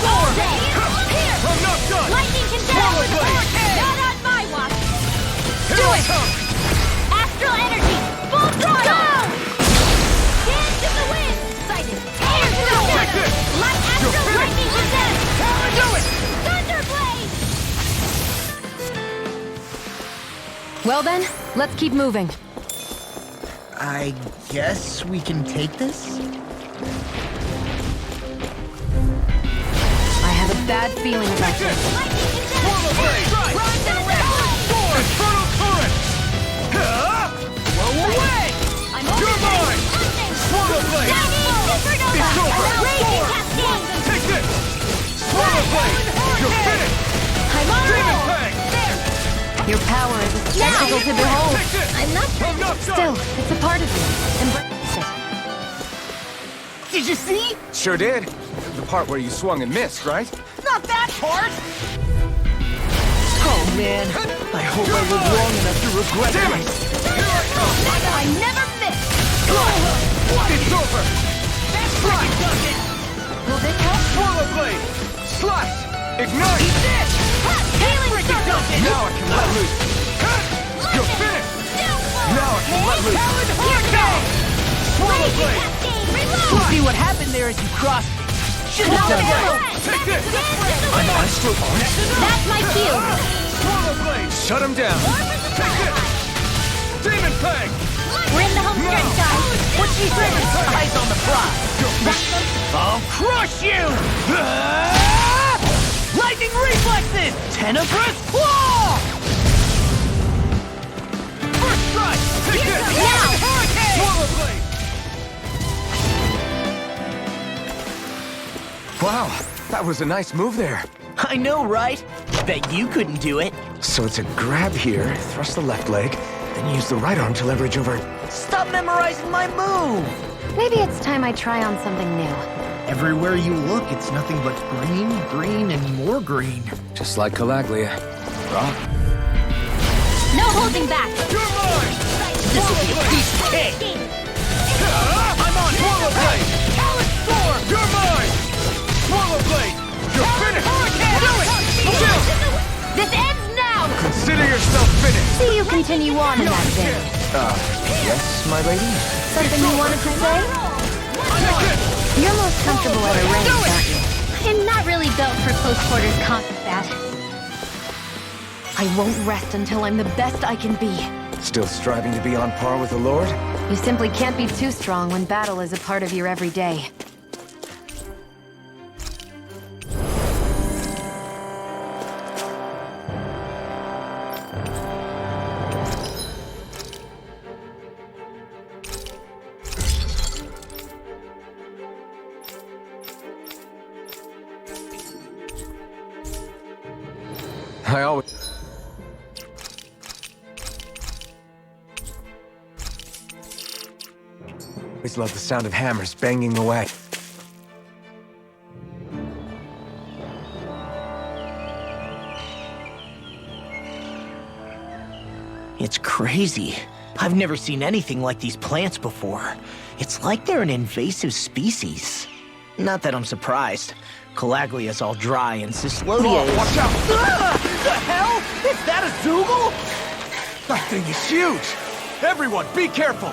All day. Here. I'm not done! Lightning can down. Not on my watch. Do it! Astral energy. Full throttle. Go. Dance in the wind. Sighted. Air Take this. Light astral lightning condemn. Do it! Thunderblade. Well then, let's keep moving. I guess we can take this? I have a bad feeling about this. Swallow blade! Infernal current! Blow away! I'm You're mine! Swallow blade! It's over! Take this! Swallow blade! You're finished! I'm on Demon roll. Fang! Your power is a spectacle to behold. Take this! I'm not I'm not Still, done! it's a part of you. Embrace it. Did you see? Sure did. The part where you swung and missed, right? Not that part! Oh man, I hope I live long enough to regret Damn it! this. Here I come! I never miss. It's over! Strike! Will this help? Swallow blade! Slash! Ignite! Healing circle. Now I can let loose! You're finished! Now I can let loose! Swallow blade! You see what happened there as you crossed me. Shouldn't have done that. Take this! I'm still on it. That's my cue. Swallow blade! Shut him down. Take this! Demon Fang! We're in the home stretch, guys. What's she saying? Eyes on the prize. I'll crush you! Lightning reflexes! Tenebrous claw! First strike! Take this! Now. Swallow blade! Wow, that was a nice move there. I know, right? Bet you couldn't do it. So it's a grab here, thrust the left leg, then use the right arm to leverage over. Stop memorizing my move! Maybe it's time I try on something new. Everywhere you look, it's nothing but green, green, and more green. Just like Calaglia. Rock. No holding back. You're mine! This will be a piece of cake! I'm on Swallow blade! You're mine! Swallow blade! You're finished! Do it! This ends now. Consider yourself finished. See you continue on in that vein. Yes, my lady? Something you wanted to say? You're most comfortable at a range, aren't you? I'm not really built for close quarters combat. I won't rest until I'm the best I can be. Still striving to be on par with the Lord? You simply can't be too strong when battle is a part of your everyday. I always love the sound of hammers banging away. It's crazy. I've never seen anything like these plants before. It's like they're an invasive species. Not that I'm surprised. Calaglia's all dry and Cyslodia is... Watch out! The hell? Is that a Zoogle? That thing is huge! Everyone, be careful!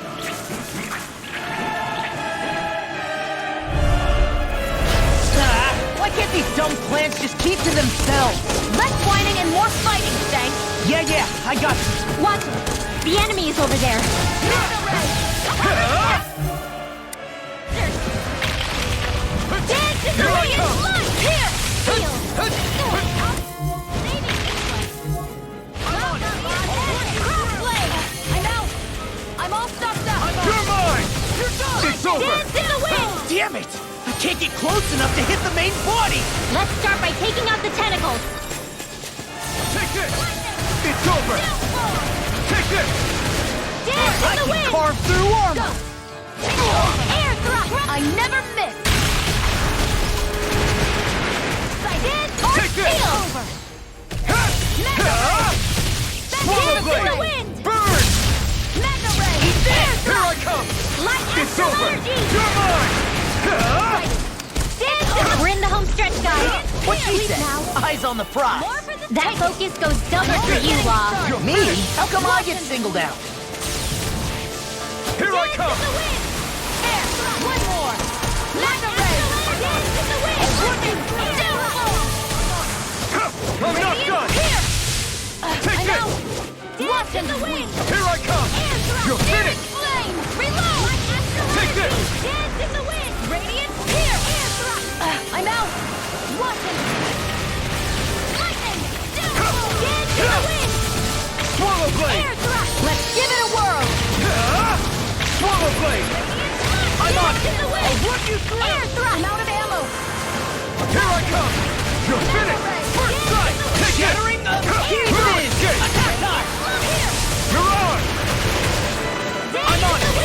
Why can't these dumb plants just keep to themselves? Less whining and more fighting, Stank. Yeah, I got you. Watch it. The enemy is over there. Dance in the radiant light! Here! Heal! Crossblade! I'm out! I'm all stuffed up! You're mine! You're done! It's over! Dance in the wind! Damn it! I can't get close enough to hit the main body! Let's start by taking out the tentacles. Take this! It's over! Take this! Dance in I the can wind! carve through armor! Air thrust! I never miss! Dance or Take this! steal! Over! Swallow Dance in blade! the wind! Burn! Mega ray! Air Here I thrust! come! Light It's astral over! energy! You're mine! Dance in the We're in the home stretch, guys. What she said? Eyes on the prize. That focus goes double for you, Law. Me? How come I get singled out? Here I come! Air thrust! One more! Mega ray! Dance in the wind! I'm not done! Here! Take this! Dance in the wind! Here I come! Air thrust! You're finished! Flame! Reload! Take this! Dance in the wind! Radiant! Here! Air thrust! I'm out! Watch him! Lightning! Dance in the wind! Swallow blade! Air thrust! Let's give it a whirl! Swallow blade! I'm on! Dance in the wind! I'll run you through! Air thrust! I'm out of ammo! Here I come! You're finished! First strike! Take it! Attack time! You're on! I'm on it!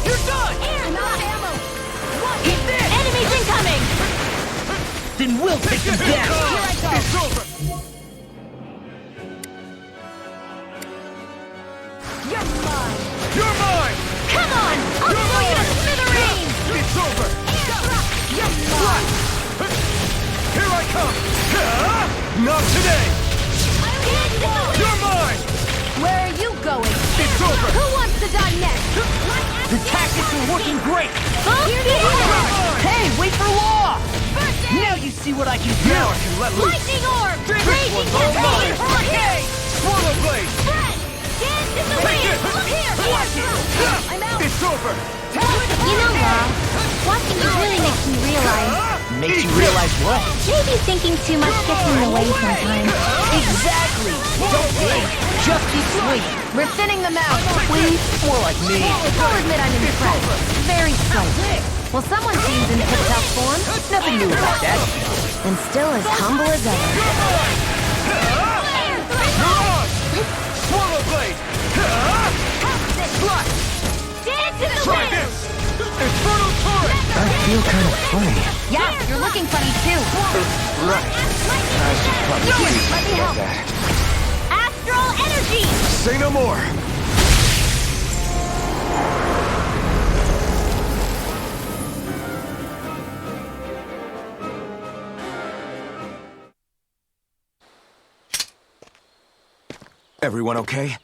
You're done! I'm out of ammo! Eat this! Enemies incoming! Then we'll take them down! Here I go! It's over! You're mine! You're mine! Come on! I'll blow you to smithereens! It's over! You're mine! Here I come! Not today! Dance in the wind! You're mine! Where are you going? It's over! Who wants to die next? The tactics are working great! Full speed ahead! Hey, wait for Law! Now you see what I can do! Now I can let loose! Lightning orb! This Raging one's all cascade! mine! Hurricane! Swallow blade! Spread! Dance in the Take wind! it! Here! I'm out! It's over! You know, Law, watching you really makes me realize Makes you realize what? maybe thinking too much gets in the way sometimes. Exactly! Don't think! Just keep swinging! We're thinning them out. Please? More like me. I'll admit I'm impressed. Very slightly. Well, someone seems in tip-top form. Nothing new about that. And still as humble as ever. Swallow blade! Dance in the Try wind! this! Infernal turret! I feel kind of funny. Yeah, you're looking funny too. Right. I should probably Do it. please Let me get help. that. Astral energy! Say no more! Everyone okay?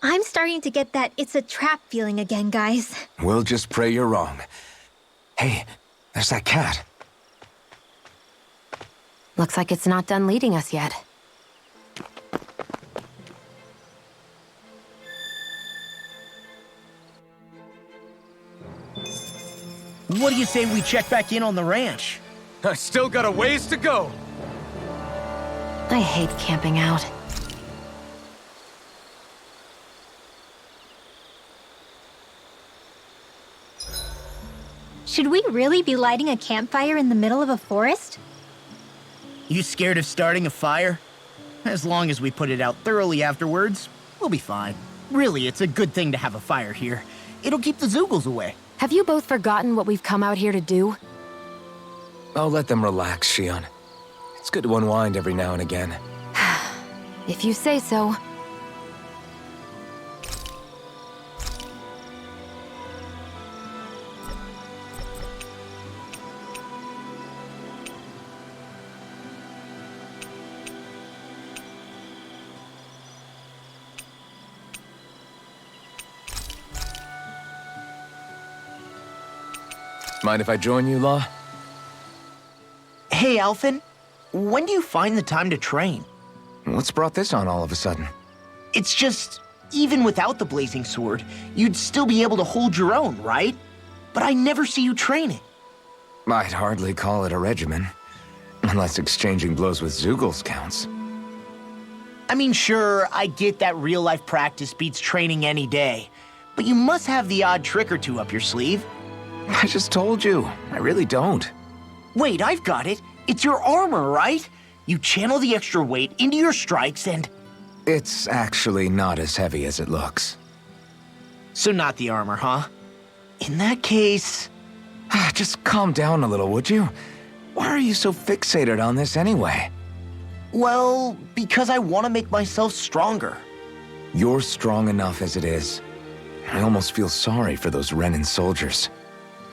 I'm starting to get that it's a trap feeling again, guys. We'll just pray you're wrong. Hey, there's that cat. Looks like it's not done leading us yet. What do you say we check back in on the ranch? I still got a ways to go. I hate camping out. Should we really be lighting a campfire in the middle of a forest? You scared of starting a fire? As long as we put it out thoroughly afterwards, we'll be fine. Really, it's a good thing to have a fire here. It'll keep the Zoogles away. Have you both forgotten what we've come out here to do? I'll let them relax, Shion. It's good to unwind every now and again. If you say so. Mind if I join you, Law? Hey, Alphen. When do you find the time to train? What's brought this on all of a sudden? It's just, even without the blazing sword, you'd still be able to hold your own, right? But I never see you training. I'd hardly call it a regimen. Unless exchanging blows with Zeugles counts. I mean, sure, I get that real-life practice beats training any day. But you must have the odd trick or two up your sleeve. I just told you, I really don't. Wait, I've got it. It's your armor, right? You channel the extra weight into your strikes and... It's actually not as heavy as it looks. So not the armor, huh? In that case... Just calm down a little, would you? Why are you so fixated on this anyway? Well, because I want to make myself stronger. You're strong enough as it is. I almost feel sorry for those Renan soldiers.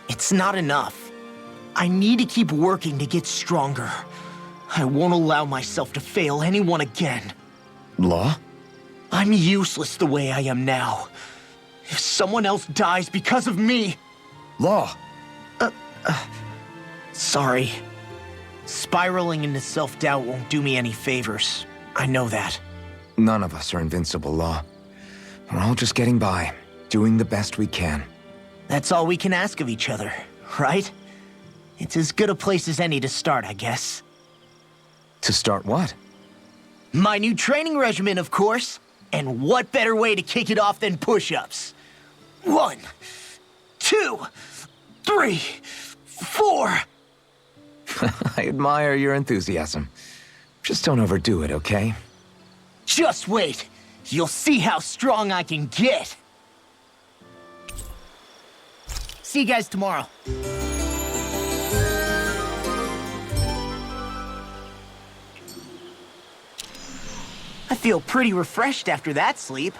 It's not enough. I need to keep working to get stronger. I won't allow myself to fail anyone again. Law? I'm useless the way I am now. If someone else dies because of me... Law! Sorry. Spiraling into self-doubt won't do me any favors. I know that. None of us are invincible, Law. We're all just getting by, doing the best we can. That's all we can ask of each other, right? It's as good a place as any to start, I guess. To start what? My new training regimen, of course. And what better way to kick it off than push-ups? 1, 2, 3, 4... I admire your enthusiasm. Just don't overdo it, okay? Just wait. You'll see how strong I can get. See you guys tomorrow. I feel pretty refreshed after that sleep.